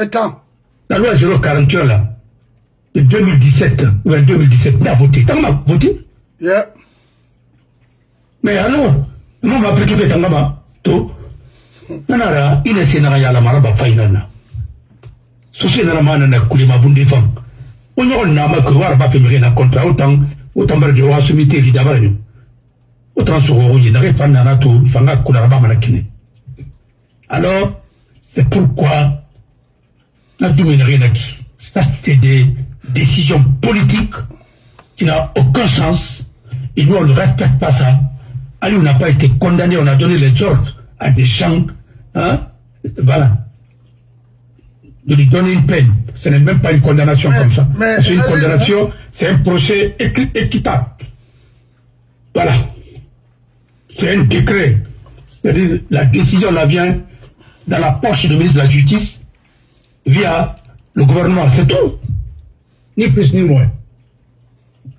Étant. La loi 041 là, de 2017, ou 2017, on a voté. T'as voté? Yeah. Mais alors, moi, ma petite fête, to, nanara, il est sénat à la maraba fainana. Souci n'a pas de coulima bundi fang. On n'a pas que voir pas faire un contrat autant de voir ce métier d'abord. Autant sur il n'arrive pas à tout, il faut que la barbe manakine. Alors, c'est pourquoi la dominerie ça c'est des décisions politiques qui n'ont aucun sens et nous on ne respecte pas ça. Ali on n'a pas été condamné, on a donné les ordres à des gens, hein, voilà, de lui donner une peine. Ce n'est même pas une condamnation comme ça. C'est une condamnation, c'est un procès équitable. Voilà. C'est un décret. C'est-à-dire la décision là vient dans la poche du ministre de la Justice via le gouvernement. C'est tout. Ni plus ni moins.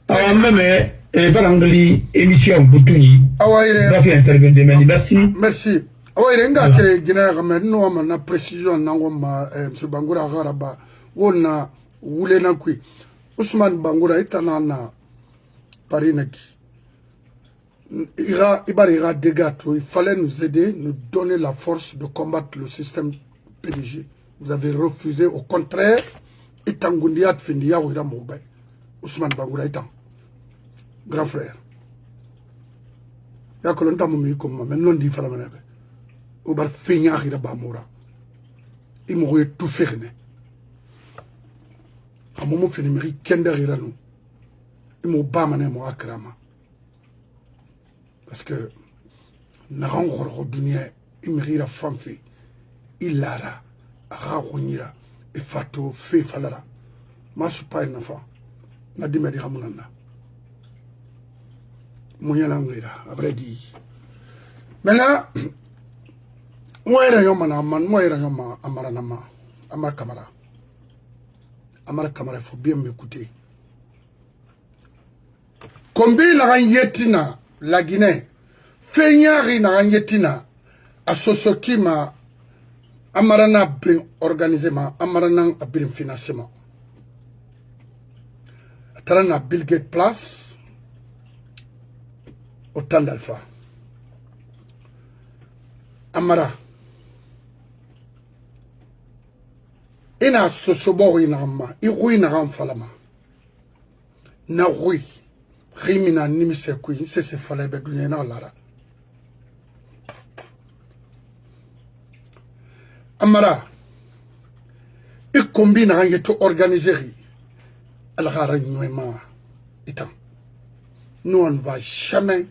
Alors même, Valangli, émission Boutuni, va faire intervenir. Merci. Merci. Oui, renga tere gina game no ma na précision nango ma M. Bangoura Garaba wona wule na kui Ousmane Bangoura itana na Parinaki. Ira dégato, il fallait nous aider, nous donner la force de combattre le système PDG. Vous avez refusé, au contraire, Itangundiat Findia ou Mobay. Ousmane Bangoura Itan. Grand frère. Yakolonta Moumi comme moi, mais non dit Falamanebe. Ou bar feigna ira bamura il m'aurait tout fait à moment fini meri kenda ira nous il m'a pas mané moi akrama parce que na rangor dunia il meri la fanfi il lara raghonira et fato fait falara ma suis pas une enfant na dimedi hamunana munyalangira après dit mais là moi era yo mana man moi era yo ma amara nama amara kamara il faut bien m'écouter combien la yetina la Guinée fenyari na yetina asosokima amarana bring organisement amarana bring financement tarana Bill Gates place au temps d'Alpha Amara. Ina sosobori na ma. Irui na ramfalama. Na rui. Rimina nimise kui. Se fallait bedunia na lara. Amara. Il combine à tout organiser. Nous, on ne va jamais,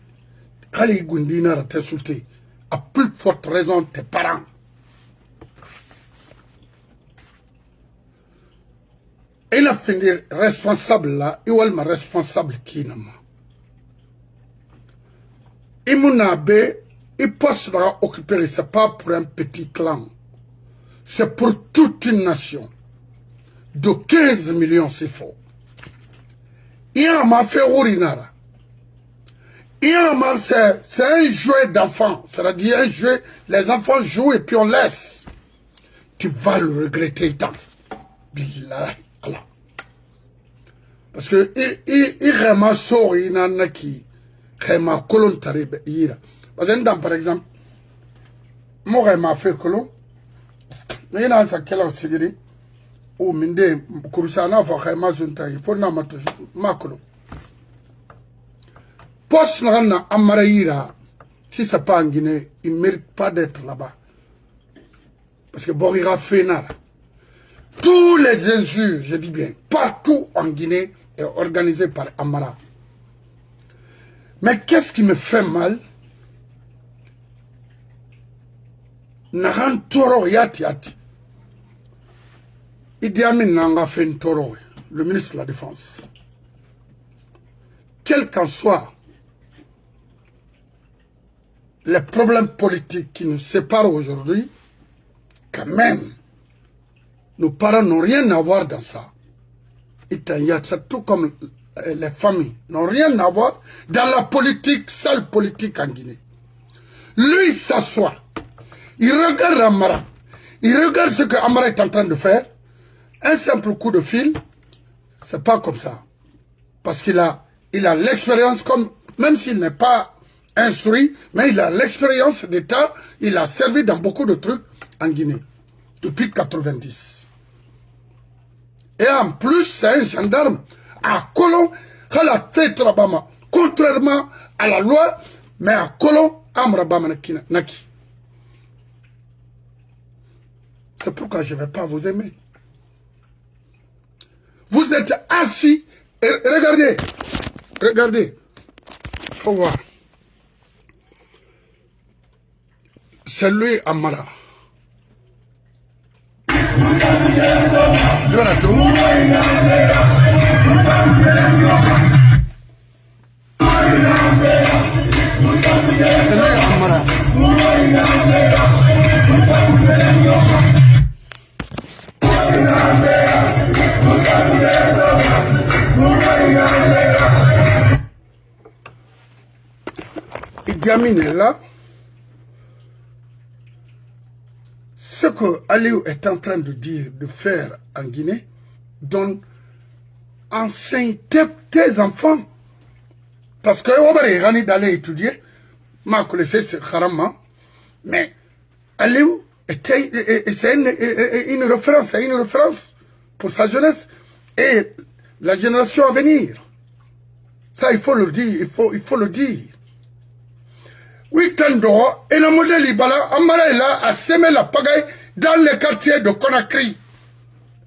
Kali Gundina t'insulter, à plus forte raison tes parents. Il a fini responsable là, il est responsable qui n'a pas. Il m'a dit, il postera occuper, ce n'est pas pour un petit clan. C'est pour toute une nation. De 15 millions, c'est faux. Il y a un fait Rourinara. Il y a un c'est un jouet d'enfant. C'est-à-dire un jouet, les enfants jouent et puis on laisse. Tu vas le regretter tant. Billahi Allah. Parce que il ramasse sori il n'en a qui ramasse colon tarib ira. Parce que par exemple, moi ramasse fait colon. Mais il y a un sac là c'est ou minde kurusana fa khayma sunta il faut na makolo poste na amarayira si c'est pas en Guinée il mérite pas d'être là-bas parce que Borira Fena tous les injures je dis bien partout en Guinée est organisé par Amara. Mais qu'est-ce qui me fait mal? Nahan toro yati yati. Idi Amin Nanga fait une toro, le ministre de la Défense. Quel qu'en soit les problèmes politiques qui nous séparent aujourd'hui, quand même, nos parents n'ont rien à voir dans ça. Tout comme les familles n'ont rien à voir dans la politique, seule politique en Guinée. Lui, il s'assoit, il regarde Amara, il regarde ce que Amara est en train de faire. Un simple coup de fil, c'est pas comme ça. Parce qu'il a l'expérience, comme même s'il n'est pas instruit, mais il a l'expérience d'État, il a servi dans beaucoup de trucs en Guinée, depuis 90. Et en plus, c'est un gendarme à Colon, contrairement à la loi, mais à Colon, Amrabama Naki. C'est pourquoi je ne vais pas vous aimer. Vous êtes assis et regardez, regardez, faut voir. C'est lui Amara. Voilà tout. C'est lui Amara. Idi Amin est là. Ce que Aliou est en train de dire, de faire en Guinée, donne enseigne tes enfants. Parce que Obari Rani d'aller étudier, m'a connaissé ce Kharama, mais Aliou c'est une référence pour sa jeunesse et la génération à venir. Ça, il faut le dire, il faut le dire. 8 ans dehors, et le modèle Ibala, Amara est là à semer la pagaille dans les quartiers de Conakry.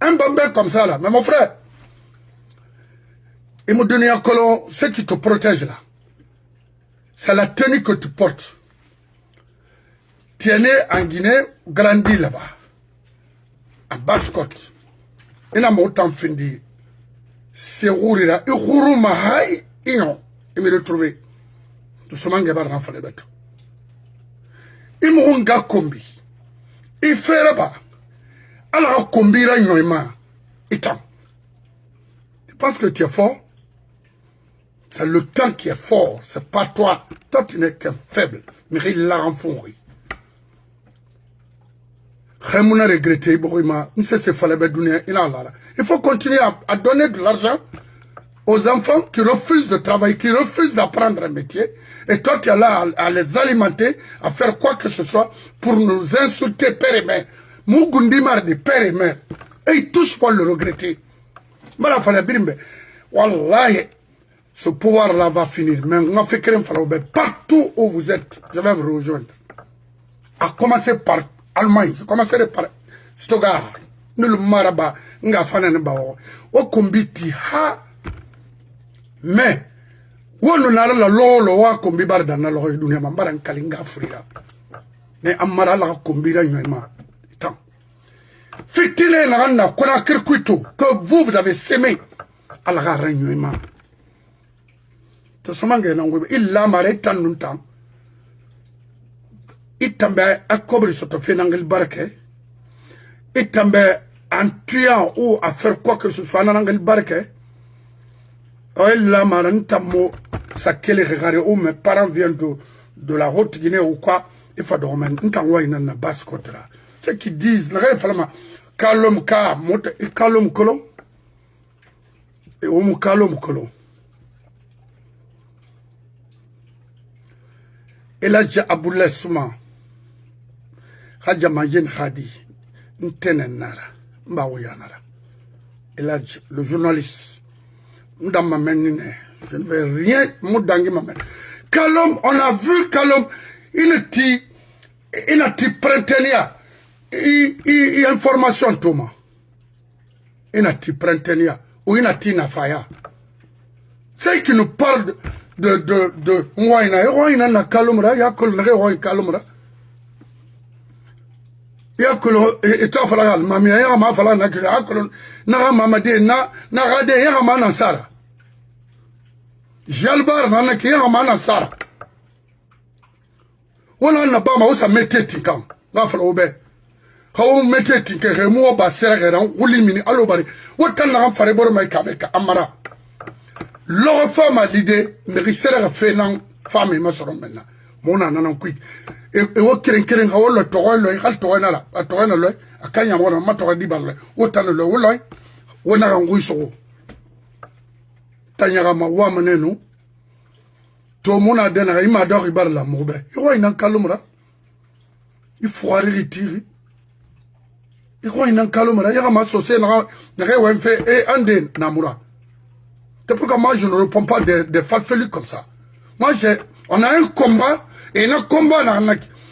Un bambin comme ça là, mais mon frère, il m'a donné un colon, ce qui te protège là, c'est la tenue que tu portes. Tu es né en Guinée, grandi là-bas, à Basse-Côte. Il a monté en fin de c'est rouri là, il roule ma haï, il me retrouvé. Tout ce monde va renfler le bateau. Il m'a un gars combi. Il fait là-bas. Alors, combi là, il m'a dit, tu penses que tu es fort? C'est le temps qui est fort, c'est pas toi. Toi, tu n'es qu'un faible. Mais il l'a enfoncé. Il a regretté, il faut continuer à donner de l'argent aux enfants qui refusent de travailler, qui refusent d'apprendre un métier, et toi tu es là à les alimenter, à faire quoi que ce soit pour nous insulter père et mère. Mugundi mardi père et mère. Et ils tous vont le regretter. Wallahi, ce pouvoir-là va finir. Mais partout où vous êtes, je vais vous rejoindre. À commencer par Allemagne, je commencerai par Stuttgart, Nul Maraba, Ngafanenbao, Okombiti, ha. Mais, on a la lolo, wa kombi barda na loho dunia mambaran kalinga frira. Mais amara la kombira nyema. Tant. Fitile na randa kona kirkuito que vous avez sémé à la ranyema. Tsomange na ngwe illa mare tanun tan. Itambe akobri soto fenangel barke. Itambe en tuant ou à faire quoi que ce soit nangel barke. Là, mes parents viennent de la Haute-Guinée ou quoi, il faut dormir. Ceux qui disent, kalom ka, kalom kolo, et omu kalom kolo. Et là, j'ai aboulé souma. Hadja mayen khadi, ntenenara, mbaouyanara. Et là, le journaliste. Je ne vais rien m'oudangi maman. Kalom, on a vu Kalom, il a dit printenia, il information Thomas. Il a dit printenia, ou il a dit nafaya. C'est qui nous parle de Mouaïna na Kalomra, Yakol Nere Kalomra. Yakolo, et toi, Fala, Mamia, Yama Fala, Nakul, Nara Mamade, Narade, Yama Nansara. Jalbar nana ki yamana sara. Wala na ba ma usa mete tinkam. Nga fala obe. Kawo mete tinke remo ba sere ran wuli mini alobari. Wotan na fare boro mai kaveka amara. Lo fama l'idée ne sere fe nan femme ma soro menna. Mona nana kwit. E wo keren ha wolo to lo hal to na la. To na lo akanya mo ma to di balle. Wotan lo wolo wona ngui so. Tanyarama wa menenu to mona dena ima do ribar la mobe yo ina kalumra il faut retiri yo ina kalumra ya ma sosé na rewen fait et ande namura. C'est pourquoi moi je ne réponds pas des farfelus comme ça. Moi on a un combat et un combat na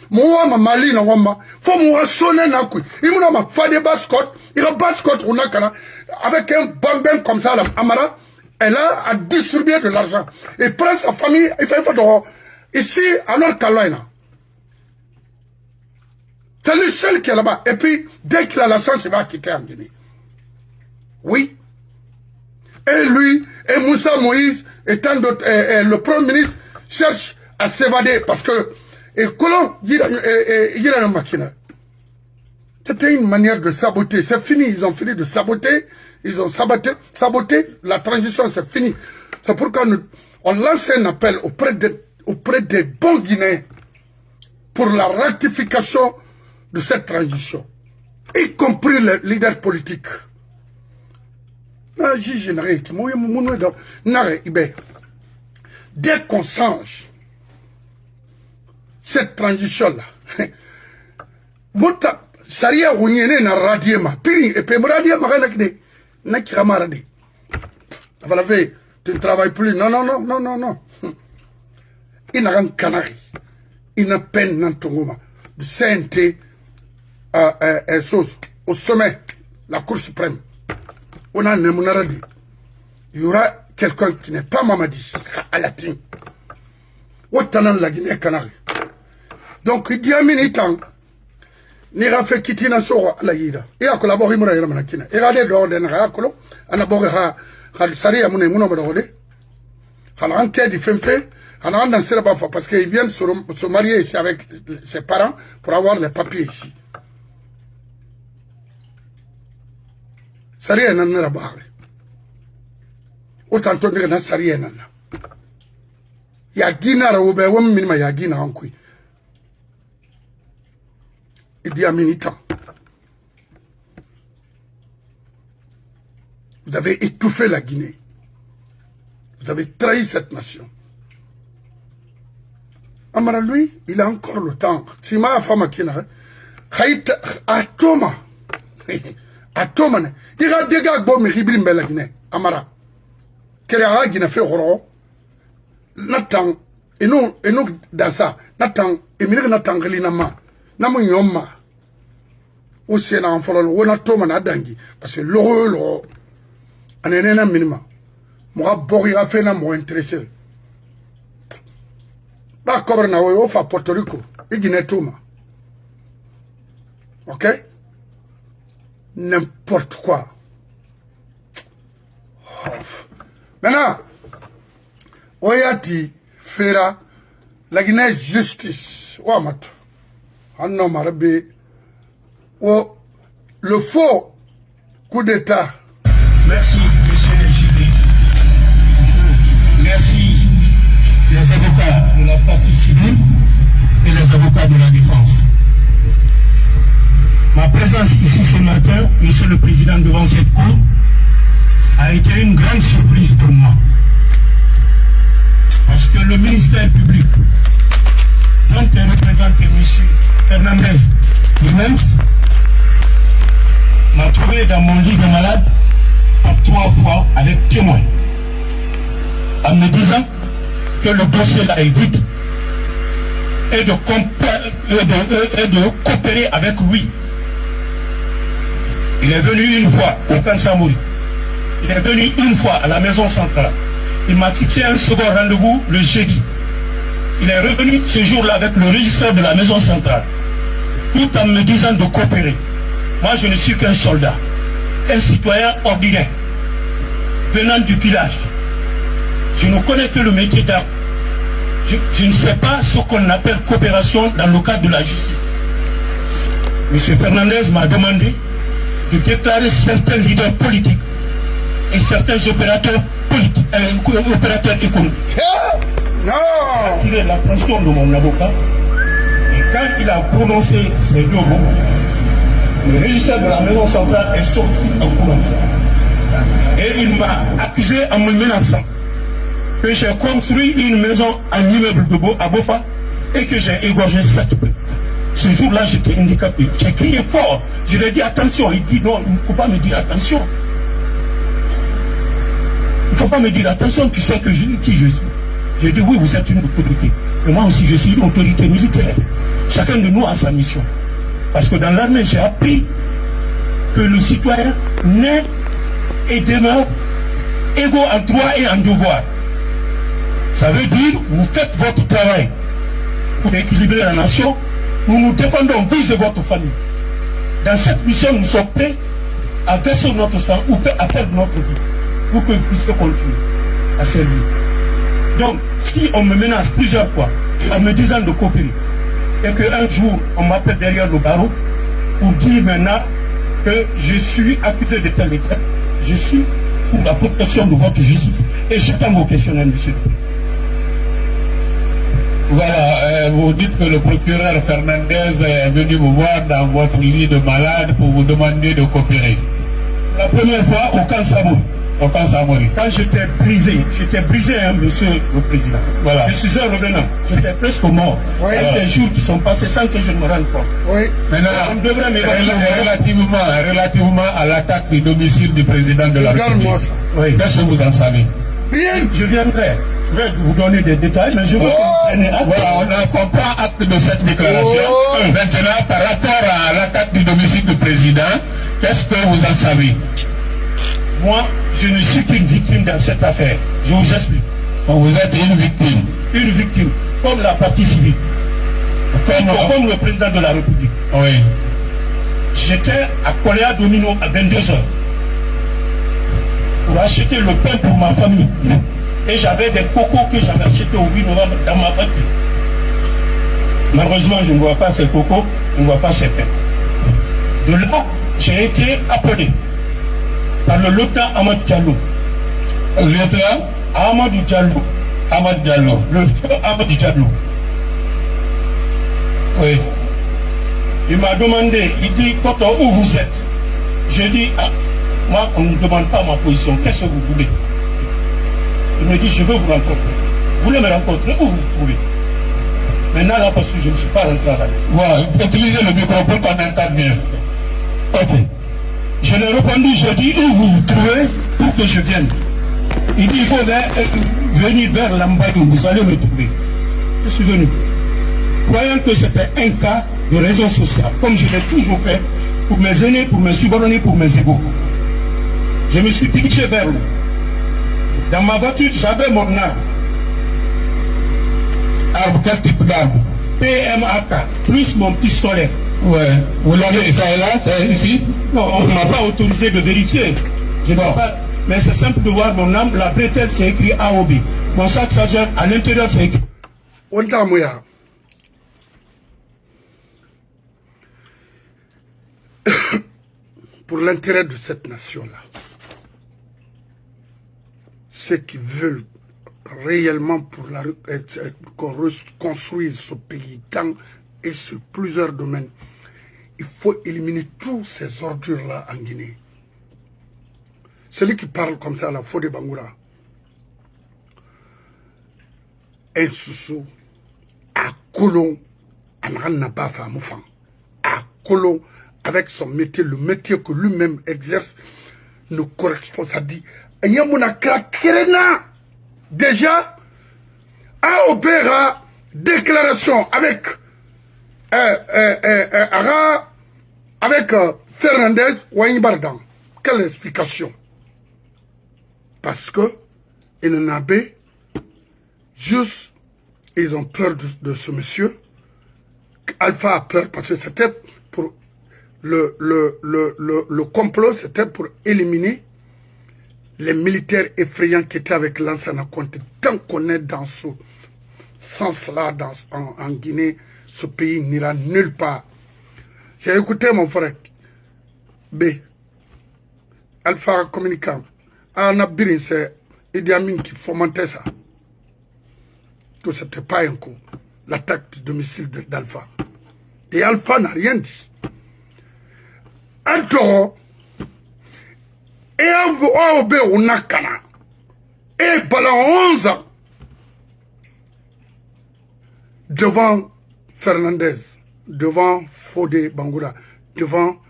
moi ma mali na wamba faut moi sonner na ku imuna ma fade bascot il a bascot on a kana avec un bambin comme ça là amara. Elle a distribué de l'argent. Et prend sa famille, il fait dehors. Ici, alors Kaloina. C'est le seul qui est là-bas. Et puis, dès qu'il a la chance, il va quitter en Guinée. Oui. Et lui, et Moussa Moïse, et tant d'autres, le Premier ministre, cherche à s'évader. Parce que, et Colomb, il a une machine. C'était une manière de saboter. C'est fini. Ils ont fini de saboter. Ils ont saboté. La transition, c'est fini. C'est pourquoi on lance un appel auprès des bons Guinéens pour la rectification de cette transition, y compris les leaders politiques. Dès qu'on change cette transition-là, Saria Wuniene na radiema, piri et pemradia maganakde, nakiramarade. Voilà, tu ne travailles plus. Non. Il n'a rien canari. Il n'a peine dans ton moment. De CNT, au sommet, la Cour suprême. On a un monaradi. Il y aura quelqu'un qui n'est pas Mamadi, à latin. Autant la Guinée Canari. Donc, il dit à Minitan. Nira fait quitter na soro la yida e a collaborer mo ra mana kina e rade do den ra kolo ana boge ha khal sari amune muno mo do de khal anke di femfe ana anda sera ba parce qu'ils viennent se marier ici avec ses parents pour avoir les papiers ici sari na na ba autant to na sari na ya gina ra ube wo min ma ya gina hankui Idi Amin Itam. Vous avez étouffé la Guinée. Vous avez trahi cette nation. Amara, lui, il a encore le temps. Si ma femme qui n'a à Thomas, à Thomas, il a des gars bon, mais il brimbe la Guinée. Amara, quel a Guinée fait horreur? Nathan, et nous, dans ça, Nathan, et Mire Nathan Gelinama, Namu Yoma, au Sénat en follow, on a Thomas Nadangi, parce que l'euro, en un minimum. Moi, Bori a fait un mot intéressé. Ba cobre na wo fa Porto Rico igine tuma. OK? N'importe quoi. Maintenant, oyati fera la Guinée justice. Wa mat. Anno marabe o le faux coup d'état. Merci, monsieur le JD. Merci les avocats de la partie civile et les avocats de la défense. Ma présence ici ce matin, monsieur le président, devant cette cour, a été une grande surprise pour moi. Parce que le ministère public, dont est représenté monsieur Fernandez lui-même, m'a trouvé dans mon lit de malade par 3 fois avec témoin, en me disant que le dossier là est vide et de coopérer avec lui. Il est venu une fois au Camp Samori. Il est venu une fois à la maison centrale. Il m'a fixé un second rendez-vous le jeudi. Il est revenu ce jour-là avec le régisseur de la maison centrale, tout en me disant de coopérer. Moi, je ne suis qu'un soldat, un citoyen ordinaire, venant du village. Je ne connais que le métier d'arme. Je ne sais pas ce qu'on appelle coopération dans le cadre de la justice. M. Fernandez m'a demandé de déclarer certains leaders politiques et certains opérateurs politiques, opérateurs économiques. Non! Attirer l'attention de mon avocat. Et quand il a prononcé ces 2 mots, le régisseur de la maison centrale est sorti en courant. Et il m'a accusé en me menaçant que j'ai construit une maison en immeuble à Bofa et que j'ai égorgé 7 peuples. Ce jour-là, j'étais handicapé. J'ai crié fort. Je lui ai dit attention. Il dit non, il ne faut pas me dire attention. Il ne faut pas me dire attention, tu sais que qui je suis. J'ai dit oui, vous êtes une autorité. Et moi aussi, je suis une autorité militaire. Chacun de nous a sa mission. Parce que dans l'armée, j'ai appris que le citoyen naît et demeure égaux en droit et en devoir. Ça veut dire, vous faites votre travail pour équilibrer la nation. Nous nous défendons, vous et votre famille. Dans cette mission, nous sommes prêts à verser notre sang ou à perdre notre vie pour que vous puissiez continuer à servir. Donc, si on me menace plusieurs fois en me disant de coopérer, et qu'un jour, on m'appelle derrière le barreau pour dire maintenant que je suis accusé de tel et tel, je suis sous la protection de votre justice. Et j'attends vos questionnaires, monsieur le président. Voilà, vous dites que le procureur Fernandez est venu vous voir dans votre lit de malade pour vous demander de coopérer. La première fois au Camp Samori. Au Camp Samori. Quand j'étais brisé, hein, monsieur le président. Voilà. Je suis un revenant, j'étais presque mort. Oui. Il y a des jours qui sont passés sans que je ne me rende compte. Oui. Maintenant, on devrait relativement à l'attaque du domicile du président de la République, Regarde-moi ça. Oui. qu'est-ce que vous en savez? Bien. Je viendrai. Je vais vous donner des détails, mais je veux que vous preniez acte. Voilà, on prend acte de cette déclaration. Oh. Maintenant, par rapport à l'attaque du domicile du président, qu'est-ce que vous en savez? Moi, je ne suis qu'une victime dans cette affaire. Je vous explique. Vous êtes une victime. Une victime, comme la partie civile, comme le président de la République. Oui. J'étais à Coléa Domino à 22h pour acheter le pain pour ma famille. Et j'avais des cocos que j'avais achetés au 8 novembre dans ma voiture. Malheureusement, je ne vois pas ces cocos, je ne vois pas ces pains. De là, j'ai été appelé par le lieutenant Ahmad Diallo. Le lieutenant Ahmad Diallo. Ahmad Diallo. Le feu Ahmad Diallo. Oui. Il m'a demandé, il dit, Koto, où vous êtes? J'ai dit, ah, moi, on ne demande pas ma position, qu'est-ce que vous voulez? Il me dit, je veux vous rencontrer. Vous voulez me rencontrer, où vous vous trouvez? Maintenant, là, parce que je ne suis pas rentré à la maison. Ouais, utilisez le micro pour qu'on entende mieux. Ok. Je lui ai répondu, je dis, où vous vous trouvez pour que je vienne. Il dit, il faut venir vers l'Ambayou, vous allez me trouver. Je suis venu. Croyant que c'était un cas de raison sociale, comme je l'ai toujours fait, pour mes aînés, pour mes subordonnés, pour mes égaux. Je me suis dirigé vers lui. Dans ma voiture, j'avais mon arme. Arbre, quel type d'arbre? PMAK, plus mon pistolet. Ouais. Vous l'avez, ça est là, c'est ici? Non, on ne m'a pas autorisé de vérifier. Je ne sais pas. Mais c'est simple de voir mon arme. La bretelle, c'est écrit AOB. Mon sac sergent, à l'intérieur, c'est écrit. Pour l'intérêt de cette nation-là, ceux qui veulent réellement qu'on reconstruise ce pays dans et sur plusieurs domaines, il faut éliminer tous ces ordures-là en Guinée. Celui qui parle comme ça, la Fodé Bangoura, un soussou, à Colon, à Nanabafa Moufan, à Colon, avec son métier, le métier que lui-même exerce, ne correspond. Ça dit, il y a mon akra déjà, à opéra déclaration avec Fernandez ou Bardan. Quelle explication? Parce que il en avait juste, ils ont peur de ce monsieur. Alpha a peur parce que c'était pour le complot, c'était pour éliminer les militaires effrayants qui étaient avec Lansana Conté. Tant qu'on est dans ce sens-là, en Guinée, ce pays n'ira nulle part. J'ai écouté mon frère B, Alpha Communicant. Anabirin, c'est Idi Amin qui fomentait ça. Que ce n'était pas un coup, l'attaque du domicile d'Alpha. Et Alpha n'a rien dit. Un taureau, et un OB au Nakana, et pendant 11 ans, devant Fernandez, devant Fodé Bangoura, devant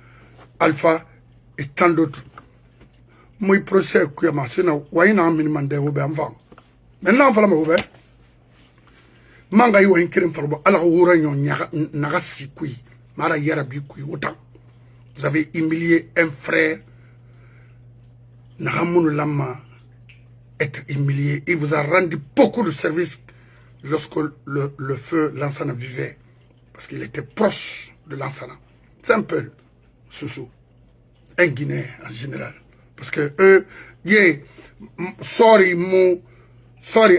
Alpha et tant d'autres. Moi, procès, Kuyama, c'est un minimum de Obe enfant. Maintenant, il faut que Manga yu kirim farbo ala wura nyon nagasi kui mara yarabi kui autant. Vous avez humilié un frère. Nahamunu lama être humilié. Il vous a rendu beaucoup de services lorsque le feu Lansana vivait. Parce qu'il était proche de Lansana. C'est un peu Soussou. Un Guinéen en général. Parce que eux, sorry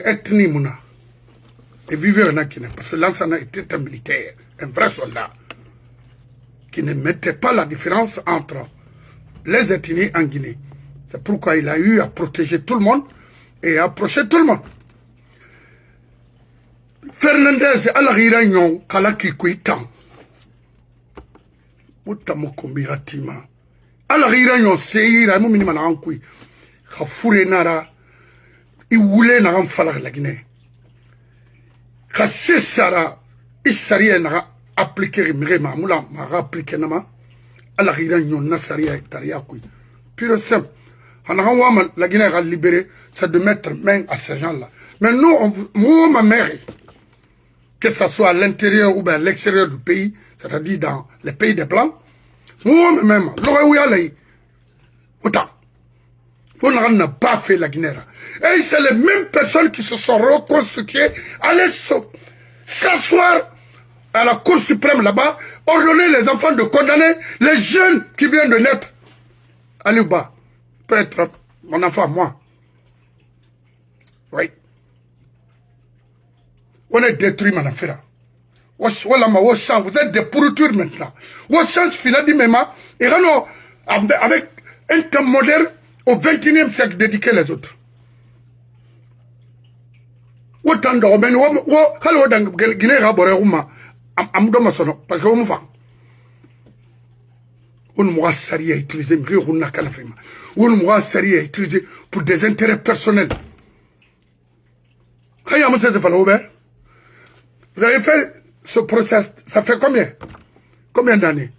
ethnie mouna. Et vivait en Guinée, parce que Lansana était un militaire, un vrai soldat, qui ne mettait pas la différence entre les ethnies en Guinée. C'est pourquoi il a eu à protéger tout le monde et à approcher tout le monde. Fernandez, Al-Ghira Nyon, Kalaki Kuitan. Moutamokombi Hatima. Al-Ghira Nyon, Seira, Mouminima Nankui. Khafoure Nara, Iwoule Naram Falag la Guinée. Kasi sara isaria na appliquer mirema mula ma appliquer nama ala gira nyon na saria taria kui pure simple hana wama la Guinée a libéré c'est de mettre main à ces gens là mais nous moi ma mère que ça soit à l'intérieur ou bien à l'extérieur du pays c'est-à-dire dans les pays des blancs moi même l'aurait où y aller autant on n'a pas fait la Guinée. Et c'est les mêmes personnes qui se sont reconstituées, aller s'asseoir à la Cour suprême là-bas, ordonner les enfants de condamner les jeunes qui viennent de naître. Allez bas, peut-être mon enfant, moi. Oui. On est détruit, mon affaire. Vous êtes des pourritures maintenant. Vos chances finales, et avec un temps moderne, au XXIe siècle, dédiquer les autres. Autant de Romains, Guinée, parce que vous on m'a sérieux utilisé, on m'a sérieux utilisé pour des intérêts personnels. Vous avez fait ce process, ça fait combien d'années?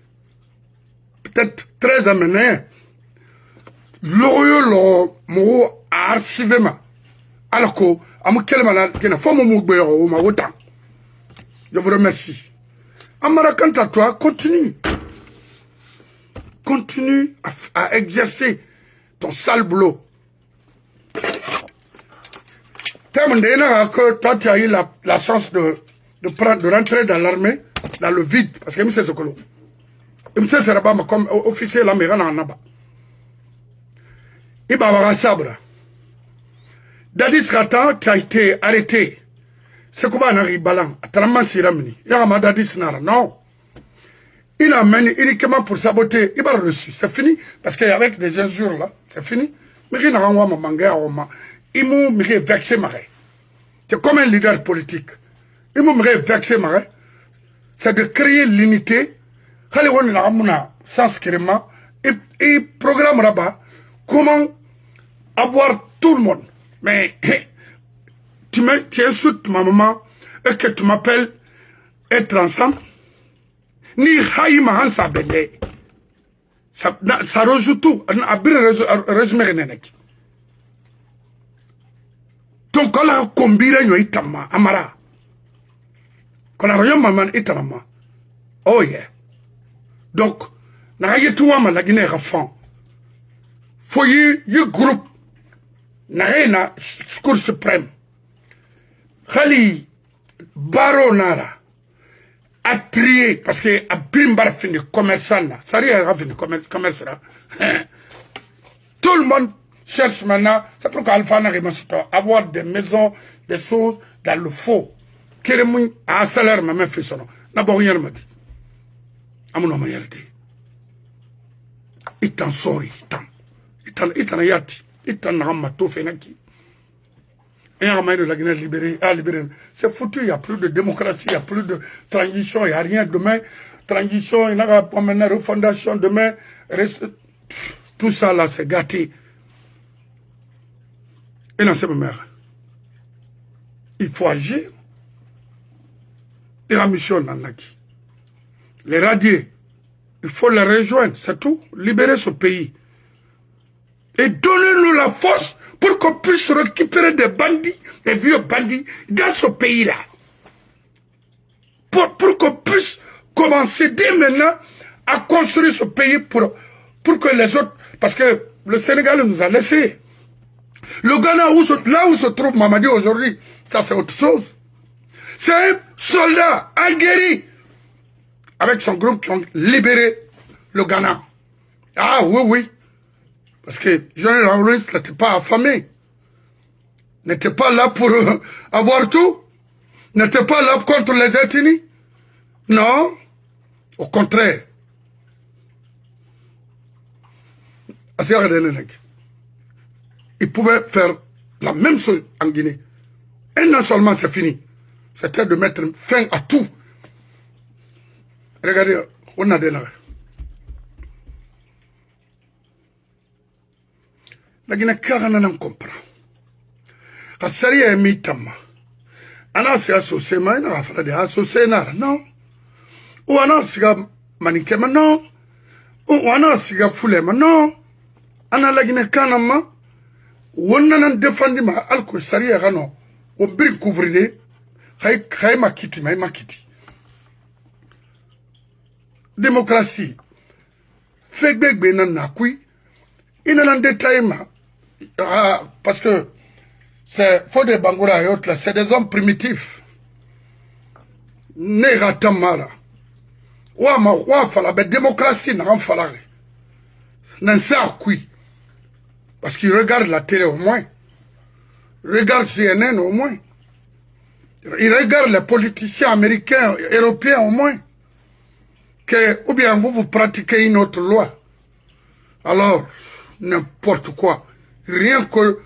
Peut-être 13 ans maintenant. L'Orient, mon archivé, alors que, je vous remercie. Amara, quant à toi, continue. Continue à exercer ton sale boulot. Que toi, tu as eu la chance de rentrer dans l'armée, dans le vide, parce que M. Sokolo. M. Seraba, comme officier, là, mais il y en a pas. Il va avoir sabre. Dadis Ratan, tu as été arrêté. C'est comment on arrive balan. Atalaman Siramini. Il y a un Dadis Nara. Non. Il amène uniquement pour saboter. Il va reçu. C'est fini. Parce qu'avec des injures là, c'est fini. Mais il n'a pas manga. Il m'a vexé maré. C'est comme un leader politique. Il m'a vexé maré. C'est de créer l'unité. S'inscrivant. Et programme là-bas. Comment avoir tout le monde. Mais tu insultes ma maman et que tu m'appelles être ensemble. Ni haïma hansa bende. Ça rejoue tout. Donc, quand on a combiné itama, amara. Quand on a rien maman itama. Oh yeah. Donc, n'a rien tout à la Guinée rafan. Faut y groupe. N'a rien Cour suprême. Khali Baro Nara a trié parce que a Bimbar fini commerçant là. Ça rien a fini commerce là. Tout le monde cherche maintenant. C'est pourquoi Alpha n'a rien avoir des maisons, des choses dans le faux. Kérémoun a un salaire ma même fait son nom. N'a pas rien m'a dit. À mon homme dit. Il t'en sort, il t'en yati. Il t'en ramma tout fait naki. Et en de la Guinée libérée, c'est foutu, il n'y a plus de démocratie, il n'y a plus de transition, il n'y a rien demain. Transition, il n'y a pas maintenant refondation demain. Tout ça là, c'est gâté. Et là, c'est ma mère. Il faut agir. Et la mission Nanaki. Les radier. Il faut les rejoindre, c'est tout. Libérer ce pays. Et donnez-nous la force pour qu'on puisse récupérer des bandits, des vieux bandits, dans ce pays-là. Pour qu'on puisse commencer dès maintenant à construire ce pays pour que les autres... Parce que le Sénégal nous a laissé. Le Ghana, là où se trouve Mamadi aujourd'hui, ça c'est autre chose. C'est un soldat aguerri avec son groupe qui ont libéré le Ghana. Ah oui, oui. Parce que Jean Lawrence n'était pas affamé. N'était pas là pour avoir tout. N'était pas là contre les ethnies. Non. Au contraire. Il pouvait faire la même chose en Guinée. Et non seulement c'est fini. C'était de mettre fin à tout. Regardez, on a des là. La Guinée, carrément, on comprend. La série est mise à moi. On a associé, mais on a fait des associés, non. Ou on a fait maniqué, non. Ou on a fait foulé, non. On a la Guinée, carrément. On a défendu ma alcool, série est non. On brille couvrir. Hay ma kiti. Démocratie. Fait que ben na kui. Il n'a détaillé ma. Parce que c'est faut des Bangoura et autres là, c'est des hommes primitifs. Négatamara. Ouah fala ben démocratie n'a fala. N'en sait kui. Parce qu'ils regardent la télé au moins. Regarde CNN au moins. Ils regardent les politiciens américains, européens au moins. Que, ou bien vous pratiquez une autre loi. Alors, n'importe quoi. Rien que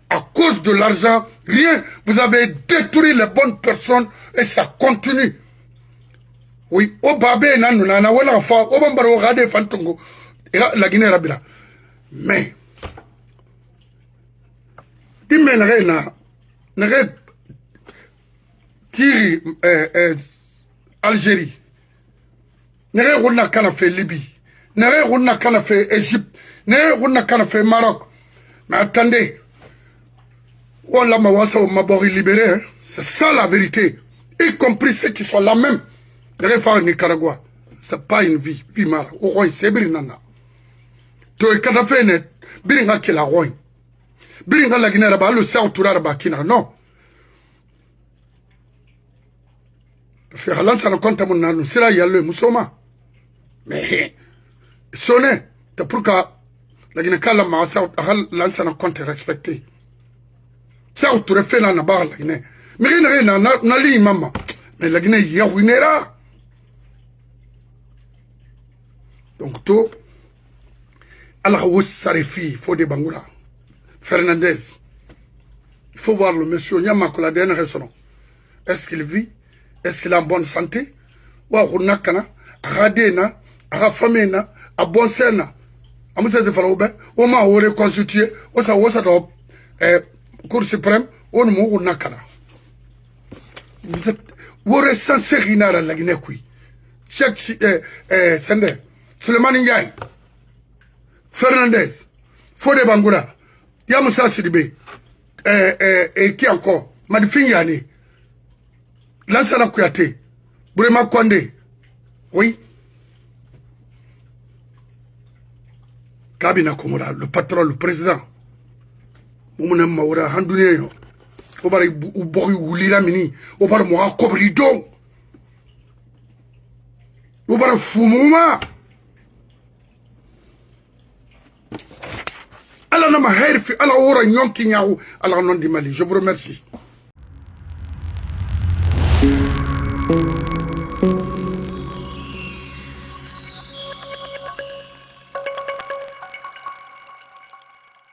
à cause de l'argent, rien. Vous avez détruit les bonnes personnes et ça continue. Oui, au babé nanuna, wala fa, au bambaro rade fantongo, la Guinée rabila. Mais, dis-moi, tiri Algérie nere gonna kana fait Libye nere gonna kana fait Égypte nere gonna kana fait Maroc mais attendez voilà ma wasa mabori libéré hein? C'est ça la vérité y compris ceux qui sont là même nere fa Nicaragua c'est pas une vie mal au roi c'est birinana to kata fait net biringa kila roi biringa la Guinée là-bas le sao tourara bakina non. Parce que Halan ça ne compte mon nom, c'est là il y a le Moussoma. Mais sonné, c'est pour que la Guinée Kala ma ça Halan ça ne compte respecter. Ça aurait fait la nabar la Guinée. Mais rien n'a li maman. Mais la Guinée y a ruinera. Donc tout Allah ou Sarifi faut des Bangoula. Fernandez. Il faut voir le monsieur Yamakola dernière raison. Est-ce qu'il vit? Est-ce qu'il est en bonne santé? Ou à Runakana, à Radena, à Famena, à Bonsena, à Moussa de Faroube, au moins on est constitué, au Sawasadop, Cour suprême, au nom Runakana. Vous êtes, vous êtes censé riner à la Guinée, oui. Cheikh Sende, Suleiman Ndiaye, Fernandez, Fode Bangoula, Yamoussa Sidibé, et qui encore? Madifin Yani. Lansana Kouyaté, Bourema Kwandé, oui. Kabina Komora, le patron, le président. Moumouna Maoura, Handouné, Obari Bouri Oulila Mini, Obar Moura Kobridon, Obar Foumouma. Allah n'a ma herfi, Allah aura Nyonki Niaou, Allah non di Mali. Je vous remercie.